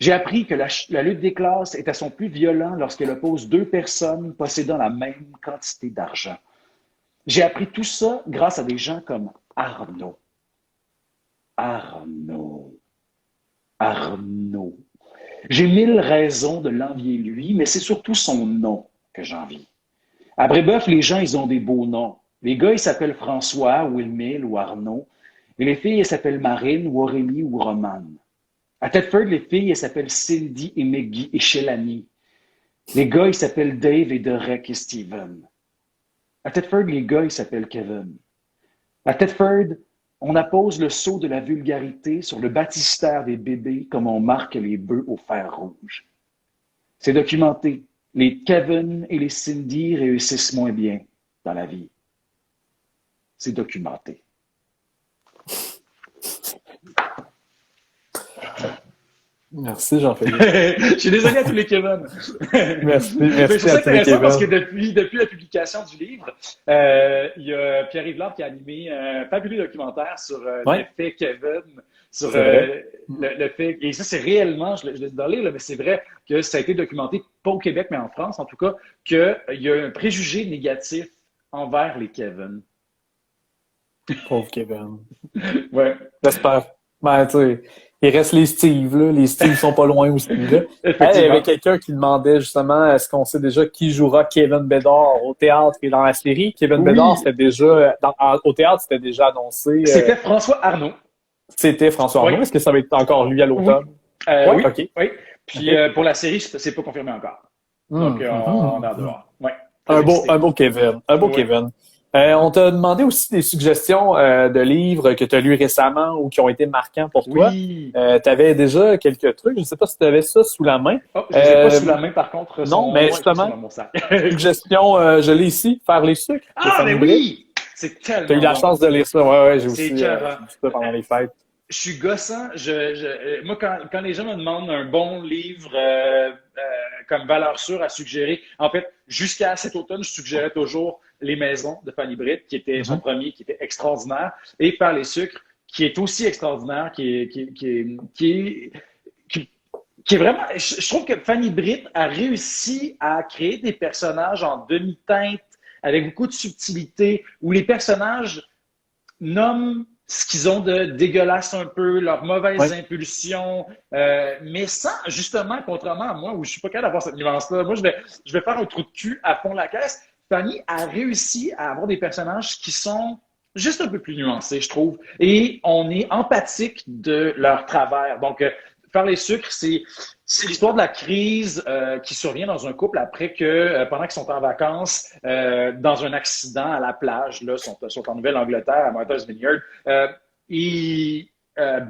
J'ai appris que la lutte des classes est à son plus violent lorsqu'elle oppose deux personnes possédant la même quantité d'argent. J'ai appris tout ça grâce à des gens comme Arnaud. Arnaud. Arnaud. J'ai 1000 raisons de l'envier lui, mais c'est surtout son nom que j'envie. À Brébeuf, les gens, ils ont des beaux noms. Les gars, ils s'appellent François ou Émile ou Arnaud. Et les filles, elles s'appellent Marine ou Aurélie ou Romane. À Thetford, les filles, elles s'appellent Cindy et Maggie et Shelanie. Les gars, ils s'appellent Dave et Derek et Steven. À Thetford, les gars, ils s'appellent Kevin. À Thetford, on appose le sceau de la vulgarité sur le baptistère des bébés comme on marque les bœufs au fer rouge. C'est documenté. Les Kevin et les Cindy réussissent moins bien dans la vie. C'est documenté. Merci, Jean-Philippe. Je suis désolé à tous les Kevin. Merci, Mais je merci trouve à ça tous les intéressant parce que Kevin. depuis la publication du livre, il y a Pierre-Yves Lard qui a animé un fabuleux documentaire sur Oui, l'effet Kevin, sur c'est vrai. le fait. Et ça, c'est réellement, je l'ai dit dans le livre, mais c'est vrai que ça a été documenté, pas au Québec, mais en France en tout cas, qu'il y a un préjugé négatif envers les Kevin. Pauvre Kevin. Ouais, J'espère. Ben, tu sais, il reste les Steve, là. Les Steve sont pas loin aussi, là. Hey, il y avait effectivement. quelqu'un qui demandait justement, est-ce qu'on sait déjà qui jouera Kevin Bédard au théâtre et dans la série? Kevin Bédard, Oui, c'était déjà, au théâtre, c'était déjà annoncé, c'était François Arnaud. c'était François Oui, Arnaud. Est-ce que ça va être encore lui à oui, l'automne? Oui, oui, OK. oui. OK. Puis pour la série, c'est pas confirmé encore. Donc, on a hâte de Mhm. voir. Ouais, très Un excité. beau Kevin. Un beau Oui. Kevin. On t'a demandé aussi des suggestions de livres que tu as lus récemment ou qui ont été marquants pour toi. Oui. Tu avais déjà quelques trucs. Je ne sais pas si tu avais ça sous la main. Oh, je les ai pas Euh, sous la main, par contre, non, mais ouais, ils sont justement, dans mon sac. suggestion, je l'ai ici, Faire les sucres de Ah, mais Fanny Britt. oui! C'est Tu as eu tellement la bon. chance de lire ça. Ouais, ouais, C'est j'ai écœurant. lu ça pendant les fêtes. Je suis gossant. Moi, quand les gens me demandent un bon livre comme valeur sûre à suggérer, en fait, jusqu'à cet automne, je suggérais toujours Les Maisons de Fanny Britt, qui était son Mhm. premier, qui était extraordinaire, et Faire les sucres, qui est aussi extraordinaire, qui est vraiment. Je trouve que Fanny Britt a réussi à créer des personnages en demi-teinte, avec beaucoup de subtilité, où les personnages nomment ce qu'ils ont de dégueulasse un peu, leurs mauvaises Ouais. impulsions, mais sans, justement, contrairement à moi, où je suis pas capable d'avoir cette nuance-là. Moi, je vais faire un trou de cul à fond la caisse. Fanny a réussi à avoir des personnages qui sont juste un peu plus nuancés, je trouve. Et on est empathique de leur travers. Donc, Faire les sucres, c'est l'histoire de la crise qui survient dans un couple après que, pendant qu'ils sont en vacances, dans un accident à la plage, là, sont en Nouvelle-Angleterre, à Martha's Vineyard, ils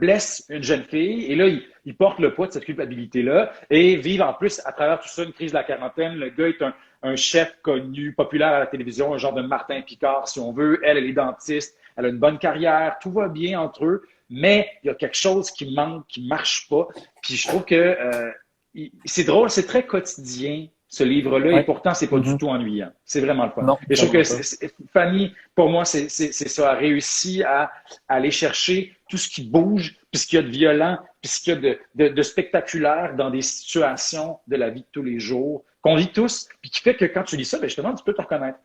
blessent une jeune fille et là, ils portent le poids de cette culpabilité-là et vivent en plus, à travers tout ça, une crise de la quarantaine. Le gars est un chef connu, populaire à la télévision, un genre de Martin Picard, si on veut. Elle est dentiste, elle a une bonne carrière, tout va bien entre eux. Mais il y a quelque chose qui manque, qui marche pas. Puis je trouve que c'est drôle, c'est très quotidien, ce livre-là, et Ouais. pourtant, c'est pas du tout ennuyant. C'est vraiment le fun. Non, Et je trouve vraiment que pas. Fanny, pour moi, c'est ça, a réussi à aller chercher tout ce qui bouge, puis ce qu'il y a de violent, puis ce qu'il y a de spectaculaire dans des situations de la vie de tous les jours, qu'on vit tous, puis qui fait que quand tu lis ça, ben justement, tu peux te reconnaître.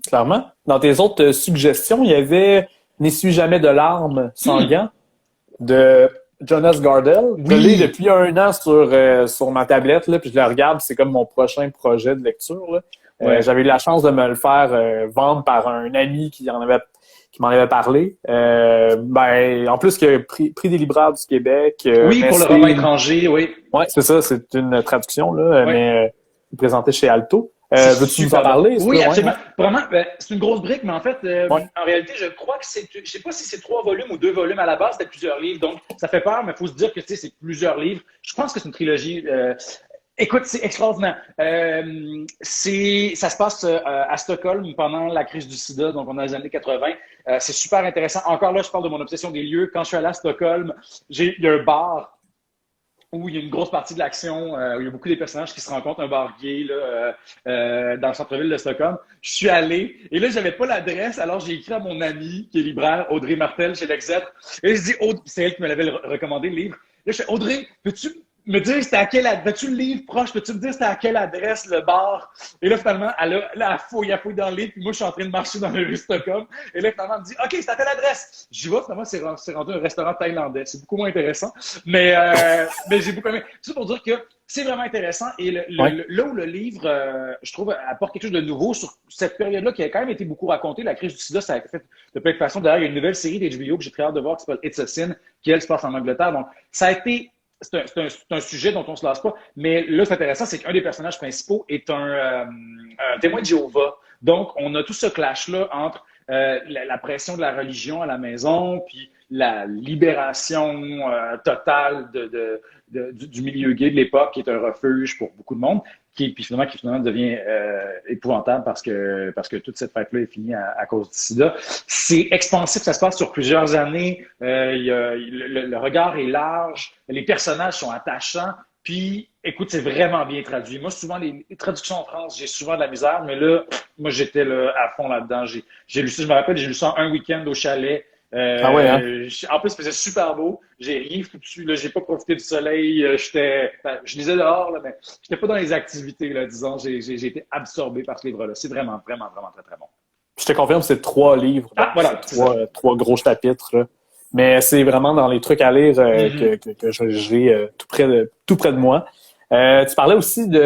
Clairement. Dans tes autres suggestions, il y avait N'essuie jamais de larmes sans gants de Jonas Gardel. Je l'ai Oui, depuis un an sur ma tablette, là, puis je le regarde, c'est comme mon prochain projet de lecture. Là. ouais. J'avais eu la chance de me le faire vendre par un ami qui m'en avait parlé. En plus que prix des libraires du Québec, Oui, mais pour le roman étranger, oui. ouais, c'est ça, c'est une traduction là, Ouais. mais présenté chez Alto. C'est Veux-tu nous en super bon. parler? Oui, Ouais, absolument. hein? Vraiment, c'est une grosse brique, mais en fait, Ouais. en réalité, je crois que je sais pas si c'est 3 volumes ou 2 volumes à la base, c'était plusieurs livres, donc ça fait peur, mais il faut se dire que, tu sais, c'est plusieurs livres. Je pense que c'est une trilogie. Écoute, c'est extraordinaire. Ça se passe à Stockholm pendant la crise du sida, donc on est dans les années 80. C'est super intéressant. Encore là, je parle de mon obsession des lieux. Quand je suis allé à Stockholm, il y a un bar où il y a une grosse partie de l'action, où il y a beaucoup des personnages qui se rencontrent, un bar gay là, dans le centre-ville de Stockholm. Je suis allé, et là, j'avais pas l'adresse, alors j'ai écrit à mon amie, qui est libraire, Audrey Martel, chez Lexette. Et je dis, c'est elle qui me l'avait recommandé, le livre. Là, je fais, Audrey, peux-tu me dire c'était à quelle adresse, peux-tu le livre proche, peux-tu me dire c'était à quelle adresse, le bar? Et là, finalement, elle fouille dans le livre, puis moi, je suis en train de marcher dans le rue Stockholm. Et là, finalement, elle me dit, OK, c'est à telle adresse. J'y vais, finalement, c'est rendu un restaurant thaïlandais. C'est beaucoup moins intéressant. Mais j'ai beaucoup aimé. C'est pour dire que c'est vraiment intéressant. Et Ouais. là où le livre, je trouve, apporte quelque chose de nouveau sur cette période-là qui a quand même été beaucoup racontée. La crise du sida, ça a été fait de plein de façons. D'ailleurs, il y a une nouvelle série d'HBO que j'ai très hâte de voir qui s'appelle It's a Sin, qui, elle, se passe en Angleterre. Donc, ça a été c'est un sujet dont on ne se lasse pas. Mais là, c'est intéressant, c'est qu'un des personnages principaux est un témoin de Jéhovah. Donc, on a tout ce clash-là entre la pression de la religion à la maison, puis la libération totale du milieu gay de l'époque, qui est un refuge pour beaucoup de monde, qui finalement devient épouvantable parce que toute cette fête-là est finie à cause du sida. C'est expansif, ça se passe sur plusieurs années. Le regard est large, les personnages sont attachants. Puis, écoute, c'est vraiment bien traduit. Moi, souvent, les traductions en France, j'ai souvent de la misère, mais là, moi, j'étais là, à fond là-dedans. J'ai lu ça, je me rappelle, j'ai lu ça en un week-end au chalet. Ah ouais, hein? En plus, il faisait super beau. J'ai rien foutu, là. J'ai pas profité du soleil. Je lisais dehors, là, mais j'étais pas dans les activités, là, disons. J'ai été absorbé par ce livre-là. C'est vraiment, vraiment, vraiment très, très bon. Je te confirme, c'est 3 livres, donc Ah, voilà, c'est c'est ça. trois gros chapitres. Là. Mais c'est vraiment dans les trucs à lire Mm-hmm. que j'ai tout près de moi. Tu parlais aussi de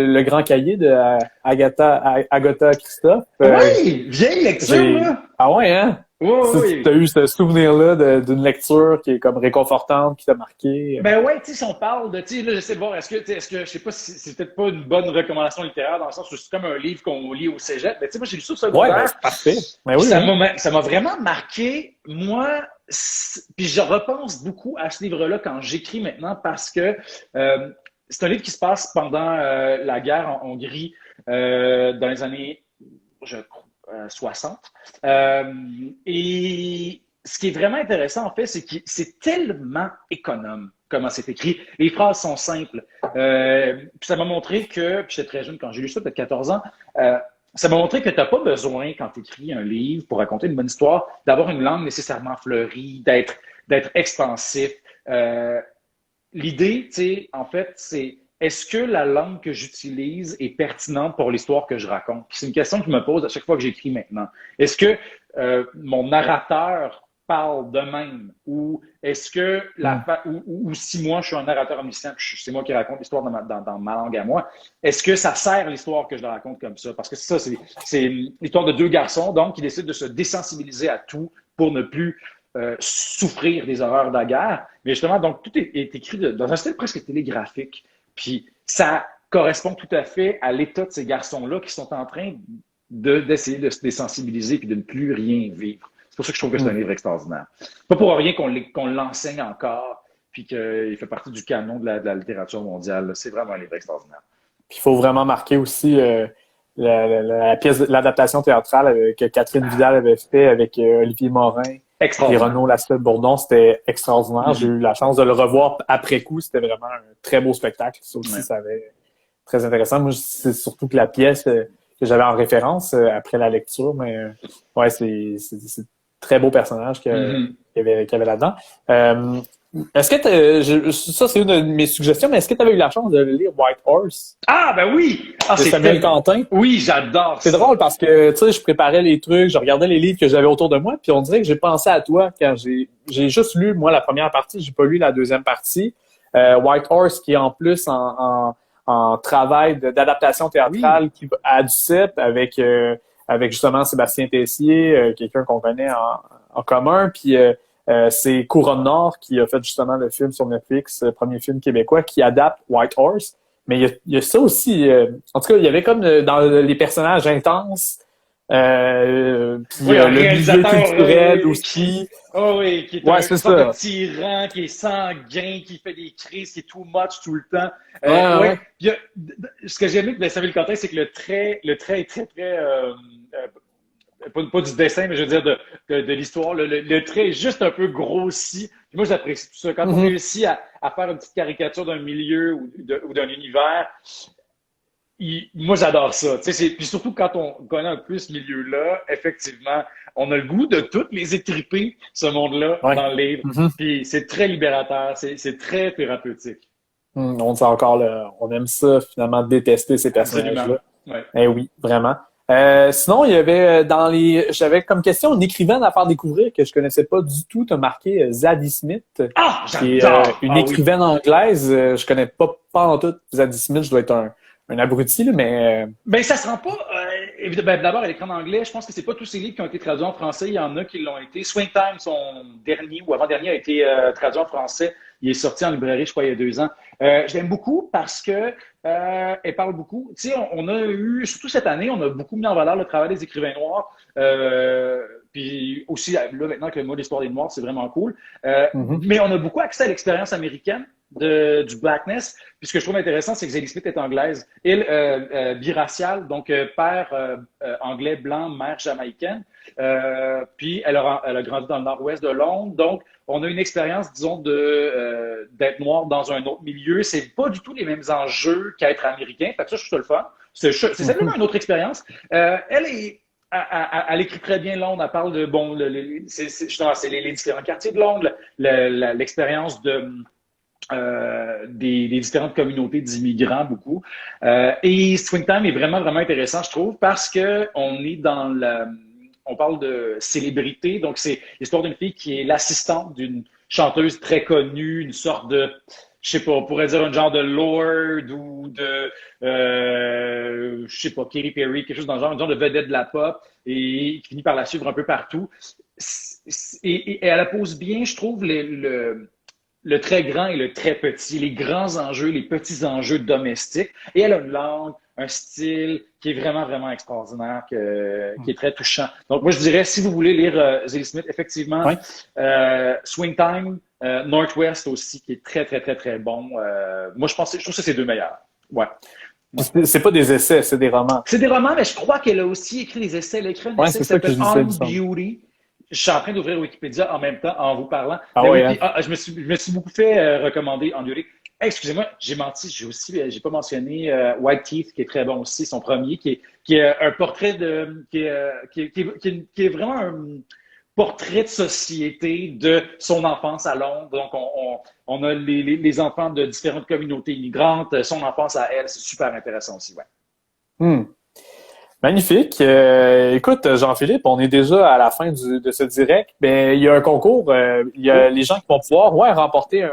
Le Grand Cahier de Agatha Christophe. Oui! Vieille lecture, là! Ah ouais, hein? Oui, oui, Tu as oui. eu ce souvenir-là d'une lecture qui est comme réconfortante, qui t'a marqué. Ben ouais, tu sais, si on parle de, tu sais, là, j'essaie de voir, je sais pas si c'est peut-être pas une bonne recommandation littéraire dans le sens où c'est comme un livre qu'on lit au cégep, mais tu sais, moi, j'ai lu ça au Ouais, ben secondaire, c'est parfait. Ben puis oui, oui. ça m'a vraiment marqué. Moi, puis je repense beaucoup à ce livre-là quand j'écris maintenant parce que c'est un livre qui se passe pendant la guerre en Hongrie dans les années, je crois, 60. Et ce qui est vraiment intéressant, en fait, c'est que c'est tellement économe comment c'est écrit. Les phrases sont simples. Puis ça m'a montré que, puis j'étais très jeune quand j'ai lu ça, peut-être 14 ans, ça m'a montré que tu n'as pas besoin, quand tu écris un livre pour raconter une bonne histoire, d'avoir une langue nécessairement fleurie, d'être expansif. L'idée, tu sais, en fait, c'est est-ce que la langue que j'utilise est pertinente pour l'histoire que je raconte? C'est une question que je me pose à chaque fois que j'écris maintenant. Est-ce que mon narrateur parle de même, ou est-ce que ou si moi je suis un narrateur omniscient, c'est moi qui raconte l'histoire dans ma langue à moi, est-ce que ça sert l'histoire que je la raconte comme ça? Parce que c'est l'histoire de deux garçons, donc, qui décident de se désensibiliser à tout pour ne plus souffrir des horreurs de la guerre. Mais justement, donc, tout est écrit dans un style presque télégraphique. Puis ça correspond tout à fait à l'état de ces garçons-là qui sont en train d'essayer de se désensibiliser puis de ne plus rien vivre. C'est pour ça que je trouve que c'est un livre extraordinaire. Pas pour rien qu'on l'enseigne encore puis qu'il fait partie du canon de la littérature mondiale. C'est vraiment un livre extraordinaire. Puis il faut vraiment marquer aussi l'adaptation théâtrale que Catherine Vidal avait fait avec Olivier Morin et Renaud Lascelles-Bourdon. C'était extraordinaire. J'ai eu la chance de le revoir après coup. C'était vraiment un très beau spectacle. Ça aussi, ça avait très intéressant. Moi, c'est surtout que la pièce que j'avais en référence après la lecture, mais ouais, c'est très beau personnage qu'il y avait là-dedans. Est-ce que ça, c'est une de mes suggestions, mais est-ce que tu avais eu la chance de lire White Horse? Ah, ben oui! De Samuel Quentin? Oui, j'adore ça. C'est drôle parce que, tu sais, je préparais les trucs, je regardais les livres que j'avais autour de moi, puis on dirait que j'ai pensé à toi quand j'ai juste lu, moi, la première partie, j'ai pas lu la deuxième partie. White Horse, qui est en plus en travail d'adaptation théâtrale à Duceppe avec justement Sébastien Tessier, quelqu'un qu'on connaît en commun, puis c'est Couronne Nord qui a fait justement le film sur Netflix, premier film québécois, qui adapte White Horse. Mais il y a ça aussi. En tout cas, il y avait comme dans les personnages intenses, puis le milieu culturel aussi. Oh oui, qui est un sorte de tyran, qui est sanguin, qui fait des crises, qui est too much tout le temps. Ce que j'ai aimé de Samuel Quentin, c'est que le trait est très, très pas du dessin, mais je veux dire de l'histoire. Le trait est juste un peu grossi. Puis moi, j'apprécie tout ça. Quand on réussit à faire une petite caricature d'un milieu ou d'un univers, moi, j'adore ça. Puis surtout quand on connaît un peu ce milieu-là, effectivement, on a le goût de toutes les étriper, ce monde-là, dans le livre. Puis c'est très libérateur, c'est très thérapeutique. On dit encore, on aime ça, finalement, détester ces personnages-là. Ouais. Eh oui, vraiment. Sinon, il y avait j'avais comme question une écrivaine à faire découvrir que je connaissais pas du tout. T'as marqué Zadie Smith, qui est une écrivaine anglaise. Je connais pas en tout Zadie Smith. Je dois être un abruti, là, mais... Ben, ça se rend pas... évidemment, d'abord, elle écrit en anglais. Je pense que c'est pas tous ses livres qui ont été traduits en français. Il y en a qui l'ont été. Swing Time, son dernier ou avant-dernier, a été traduit en français. Il est sorti en librairie, je crois, il y a 2 ans. Je l'aime beaucoup parce que elle parle beaucoup. Tu sais, on a eu, surtout cette année, on a beaucoup mis en valeur le travail des écrivains noirs. Puis aussi, là, maintenant que le mot d'histoire des Noirs, c'est vraiment cool. Mais on a beaucoup accès à l'expérience américaine du Blackness. Puis ce que je trouve intéressant, c'est que Zadie Smith est anglaise. Elle, biraciale, donc père anglais blanc, mère jamaïcaine. Puis elle a grandi dans le nord-ouest de Londres. Donc, on a une expérience, disons, d'être noir dans un autre milieu. C'est pas du tout les mêmes enjeux qu'être américain. Fait que ça, je trouve ça le fun. C'est simplement une autre expérience. Elle écrit très bien Londres. Elle parle de, c'est les différents quartiers de Londres, l'expérience des différentes communautés d'immigrants, beaucoup. Et Swing Time est vraiment, vraiment intéressant, je trouve, parce que on parle de célébrité. Donc, c'est l'histoire d'une fille qui est l'assistante d'une chanteuse très connue, une sorte de, je sais pas, on pourrait dire un genre de Lord ou de, je sais pas, Katy Perry, quelque chose dans le genre, un genre de vedette de la pop et qui finit par la suivre un peu partout. Et elle oppose bien, je trouve, le très grand et le très petit, les grands enjeux, les petits enjeux domestiques. Et elle a une langue, un style qui est vraiment, vraiment extraordinaire, qui est très touchant. Donc, moi, je dirais, si vous voulez lire Zadie Smith, effectivement, Swing Time, Northwest aussi, qui est très, très, très, très bon. Moi, je trouve que c'est 2 meilleurs. Ouais. C'est pas des essais, c'est des romans. C'est des romans, mais je crois qu'elle a aussi écrit des essais. Elle a écrit un essai qui s'appelle On Beauty. Je suis en train d'ouvrir Wikipédia en même temps, en vous parlant. Je me suis beaucoup fait recommander On Beauty. Excusez-moi, j'ai menti. J'ai pas mentionné White Teeth, qui est très bon aussi, son premier, qui est un portrait qui est vraiment un portrait de société de son enfance à Londres. Donc, on a les enfants de différentes communautés immigrantes, son enfance à elle, c'est super intéressant aussi, ouais. Magnifique. Écoute, Jean-Philippe, on est déjà à la fin de ce direct. Ben, il y a un concours. Il y a Oh, les gens qui vont pouvoir remporter un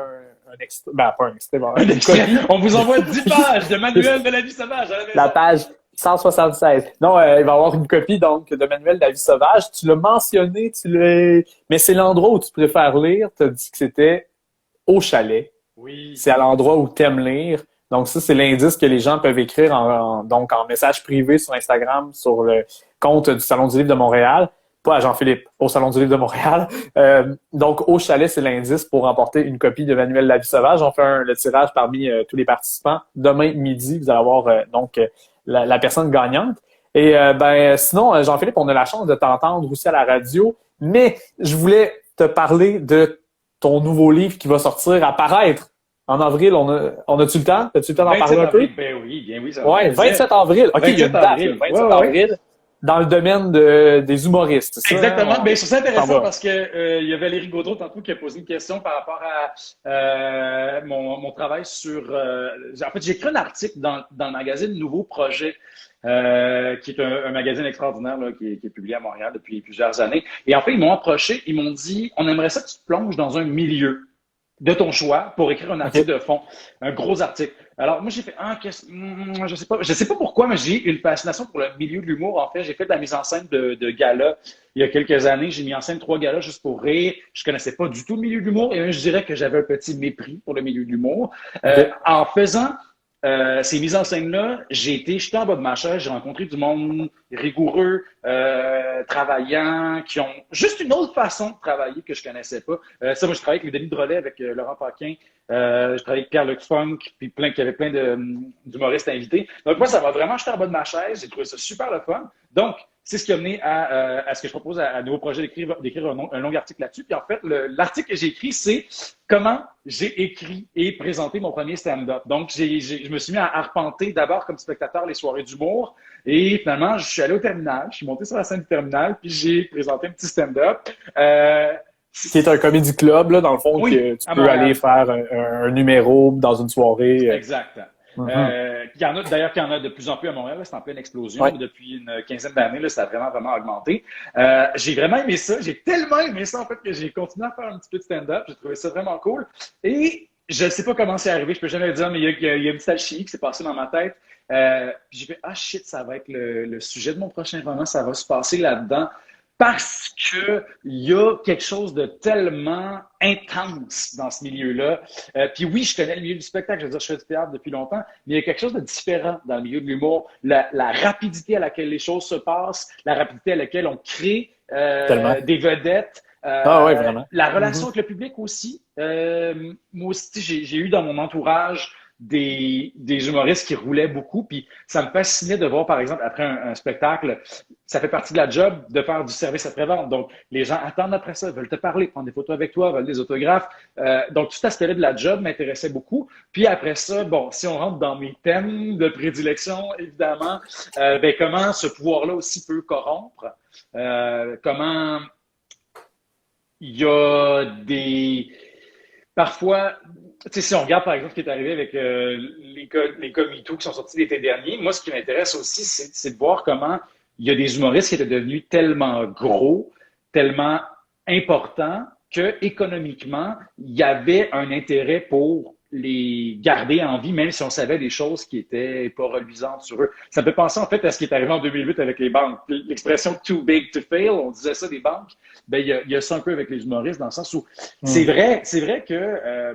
extrait. Ben, pas un extrait, un une extrait. copie. On vous envoie 10 pages de Manuel de la vie sauvage à la La maison. page 176. Non, il va y avoir une copie donc de Manuel de la vie sauvage. Tu l'as mentionné, mais c'est l'endroit où tu préfères lire. Tu as dit que c'était au chalet. Oui. C'est à l'endroit où tu aimes lire. Donc ça, c'est l'indice que les gens peuvent écrire donc en message privé sur Instagram, sur le compte du Salon du Livre de Montréal. Pas à Jean-Philippe, au Salon du Livre de Montréal. Donc, au chalet, c'est l'indice pour remporter une copie de Manuel La Vie Sauvage. On fait le tirage parmi tous les participants. Demain midi, vous allez avoir la personne gagnante. Et sinon, Jean-Philippe, on a la chance de t'entendre aussi à la radio, mais je voulais te parler de ton nouveau livre qui va sortir, apparaître en avril. On a-tu le temps? As-tu le temps d'en parler un peu? Ben oui, bien oui, ça Ouais, 27 avril. OK, il y a une date, avril. 27 Ouais. avril, dans le domaine des humoristes, c'est ça? Exactement. Ben, je trouve ça intéressant va. parce que il y a Valérie Gaudreau tantôt qui a posé une question par rapport à mon travail sur. En fait, j'ai écrit un article dans le magazine Nouveau Projet, qui est un magazine extraordinaire là, qui est publié à Montréal depuis plusieurs années. Et en fait, ils m'ont approché, ils m'ont dit, on aimerait ça que tu te plonges dans un milieu de ton choix pour écrire un article de fond, un gros article. Alors moi j'ai fait je sais pas pourquoi, mais j'ai une fascination pour le milieu de l'humour. En fait, j'ai fait de la mise en scène de galas il y a quelques années. J'ai mis en scène 3 galas juste pour rire. Je connaissais pas du tout le milieu de l'humour et même je dirais que j'avais un petit mépris pour le milieu de l'humour. En faisant ces mises en scène-là, j'étais en bas de ma chaise, j'ai rencontré du monde rigoureux, travaillant, qui ont juste une autre façon de travailler que je connaissais pas. Moi, je travaillais avec Denis Drolet, avec Laurent Paquin, je travaillais avec Pierre-Luc Funk, puis qu'il y avait plein d'humoristes invités. Donc moi, ça m'a vraiment jeté en bas de ma chaise, j'ai trouvé ça super le fun. Donc, c'est ce qui a mené à ce que je propose à Nouveau Projet d'écrire un long article là-dessus. Puis en fait, l'article que j'ai écrit, c'est comment j'ai écrit et présenté mon premier stand-up. Donc, je me suis mis à arpenter d'abord comme spectateur les soirées d'humour. Et finalement, je suis allé au terminal, je suis monté sur la scène du terminal, puis j'ai présenté un petit stand-up. Qui est un comedy club, là, dans le fond, Oui, que tu à peux Montréal. aller faire un numéro dans une soirée. Exact. Il y en a d'ailleurs qu'il y en a de plus en plus à Montréal, là, c'est en pleine explosion. Ouais. Depuis une quinzaine d'années, là, ça a vraiment augmenté. J'ai vraiment aimé ça. J'ai tellement aimé ça en fait que j'ai continué à faire un petit peu de stand-up. J'ai trouvé ça vraiment cool. Et je ne sais pas comment c'est arrivé, je peux jamais le dire, mais il y a une petite alchimie qui s'est passée dans ma tête. Puis j'ai fait ah shit, ça va être le sujet de mon prochain roman, ça va se passer là-dedans. Parce que il y a quelque chose de tellement intense dans ce milieu-là. Puis oui, je connais le milieu du spectacle, je veux dire, je fais du théâtre depuis longtemps, mais il y a quelque chose de différent dans le milieu de l'humour. La rapidité à laquelle les choses se passent, la rapidité à laquelle on crée des vedettes. Ouais, vraiment. La relation avec le public aussi. Moi aussi, j'ai eu dans mon entourage des humoristes qui roulaient beaucoup, puis ça me fascinait de voir, par exemple, après un spectacle, ça fait partie de la job de faire du service après-vente. Donc, les gens attendent après ça, veulent te parler, prendre des photos avec toi, veulent des autographes. Donc, tout cet aspect-là de la job m'intéressait beaucoup. Puis après ça, bon, si on rentre dans mes thèmes de prédilection, évidemment, comment ce pouvoir-là aussi peut corrompre, comment il y a des... Parfois, tu sais, si on regarde par exemple ce qui est arrivé avec les cas MeToo qui sont sortis l'été dernier, moi, ce qui m'intéresse aussi, c'est de voir comment il y a des humoristes qui étaient devenus tellement gros, tellement importants, que économiquement, il y avait un intérêt pour les garder en vie, même si on savait des choses qui étaient pas reluisantes sur eux. Ça me fait penser en fait à ce qui est arrivé en 2008 avec les banques. L'expression too big to fail, on disait ça des banques. Ben il y a ça un peu avec les humoristes dans le sens où c'est vrai que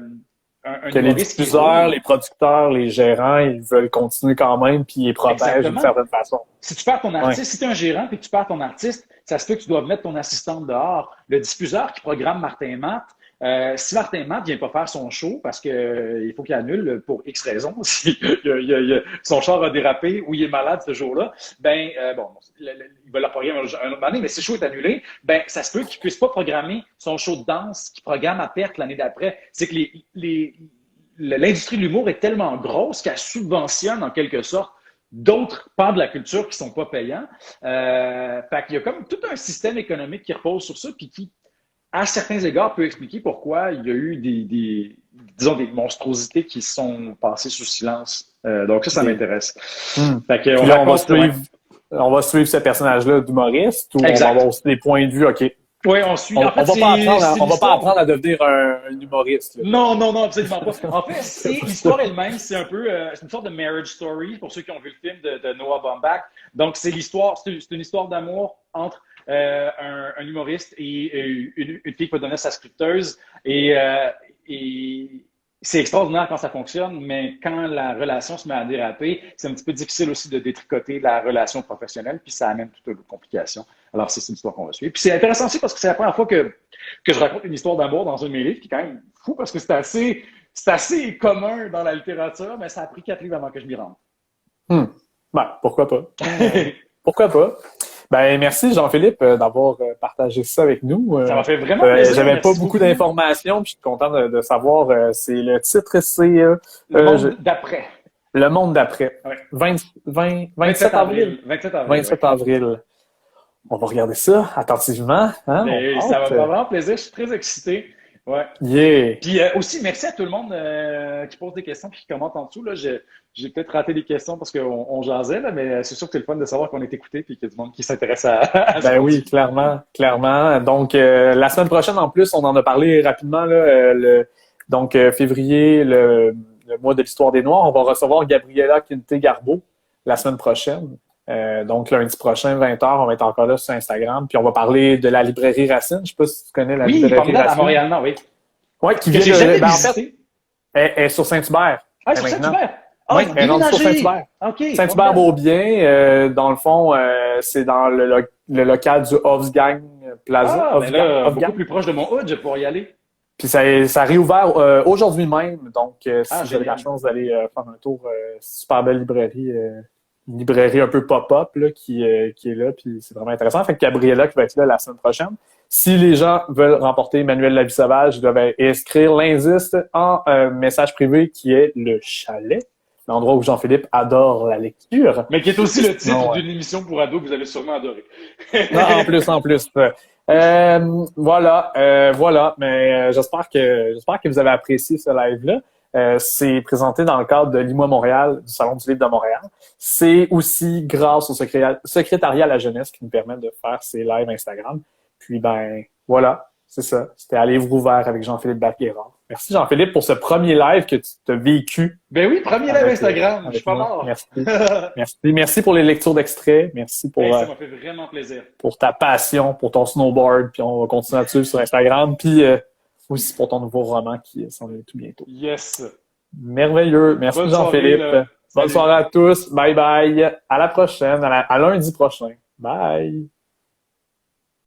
que les diffuseurs, les producteurs, les gérants, ils veulent continuer quand même puis ils protègent d'une certaine façon. Si tu perds ton artiste, si tu es un gérant et que tu perds ton artiste, ça se peut que tu dois mettre ton assistante dehors. Le diffuseur qui programme Martin Matt, si Martin Matt vient pas faire son show parce que il faut qu'il annule pour X raisons, si son char a dérapé ou il est malade ce jour-là, il va la programmer un autre année, mais si le show est annulé, ça se peut qu'il puisse pas programmer son show de danse qu'il programme à perte l'année d'après. C'est que l'industrie de l'humour est tellement grosse qu'elle subventionne en quelque sorte d'autres pans de la culture qui sont pas payants. Fait qu'il y a comme tout un système économique qui repose sur ça puis qui à certains égards, peut expliquer pourquoi il y a eu des monstruosités qui sont passées sous silence. Donc ça m'intéresse. Fait que on va suivre. on va suivre ce personnage-là d'humoriste ou on va Exact. avoir aussi des points de vue, OK. Oui, on suit. On, En fait, on va pas apprendre à devenir un humoriste. Là. Non, non, non, absolument pas. En fait, c'est l'histoire elle-même, c'est un peu, c'est une sorte de marriage story pour ceux qui ont vu le film de Noah Baumbach. Donc, c'est l'histoire, c'est une histoire d'amour entre un humoriste et une fille qui va devenir sa scripteuse. Et c'est extraordinaire quand ça fonctionne, mais quand la relation se met à déraper, c'est un petit peu difficile aussi de détricoter la relation professionnelle, puis ça amène toutes les complications. Alors, c'est une histoire qu'on va suivre. Puis c'est intéressant aussi parce que c'est la première fois que je raconte une histoire d'amour dans un de mes livres, qui est quand même fou parce que c'est assez commun dans la littérature, mais ça a pris 4 livres avant que je m'y rende. Ben, pourquoi pas? Pourquoi pas? Ben, merci Jean-Philippe d'avoir partagé ça avec nous. Ça m'a fait vraiment plaisir. J'avais pas Merci beaucoup d'informations, puis je suis content de savoir. C'est le titre, c'est le monde d'après. Le monde d'après. Ouais. 27 avril. 27 avril. 27 avril. On va regarder ça attentivement. Hein? Ça m'a fait vraiment plaisir. Je suis très excité. Ouais. Yeah. Puis aussi, merci à tout le monde qui pose des questions et qui commente en dessous. Là. J'ai peut-être raté des questions parce qu'on jasait, là, mais c'est sûr que c'est le fun de savoir qu'on est écouté et qu'il y a du monde qui s'intéresse à Ben oui, clairement, clairement. Donc, la semaine prochaine, en plus, on en a parlé rapidement, là, donc février, le mois de l'histoire des Noirs, on va recevoir Gabriela Quinté-Garbeau la semaine prochaine. Donc, lundi prochain, 20h, on va être encore là sur Instagram. Puis, on va parler de la librairie Racine. Je sais pas si tu connais la librairie Racine. À Montréal, non, oui. Oui, qui vient de... En fait, elle est sur Saint-Hubert. Ah, sur Saint-Hubert? Oui, elle est sur Saint-Hubert. Okay, Saint-Hubert-Beaubien, dans le fond, c'est dans le local du Wolfgang Plaza. Ah, mais là, beaucoup plus proche de mon hood, je pourrais y aller. Puis ça a réouvert aujourd'hui même. Donc, si vous avez la génial. chance d'aller faire un tour, super belle librairie. Une librairie un peu pop-up là, qui est là, puis c'est vraiment intéressant. Fait que Gabriela qui va être là la semaine prochaine. Si les gens veulent remporter Manuel La Vie Sauvage, ils doivent inscrire l'indice en message privé qui est le chalet, l'endroit où Jean-Philippe adore la lecture. Mais qui est aussi le titre d'une émission pour ados que vous avez sûrement adoré. Non, en plus. Voilà. Mais j'espère que vous avez apprécié ce live-là. C'est présenté dans le cadre de l'IMOA Montréal, du Salon du Livre de Montréal. C'est aussi grâce au secrétariat à la jeunesse qui nous permet de faire ces lives Instagram. Puis, ben, voilà, c'est ça. C'était à livre ouvert avec Jean-Philippe Bacquerard. Merci Jean-Philippe pour ce premier live que tu t'as vécu. Ben oui, premier live Instagram. Je suis pas mort. Merci pour les lectures d'extraits. Merci pour ça m'a fait vraiment plaisir. Pour ta passion, pour ton snowboard. Puis on va continuer à te suivre sur Instagram. Puis aussi pour ton nouveau roman qui s'en vient tout bientôt. Yes. Merveilleux. Merci Jean-Philippe. Bonne soirée à tous. Bye bye. À la prochaine. À lundi prochain. Bye.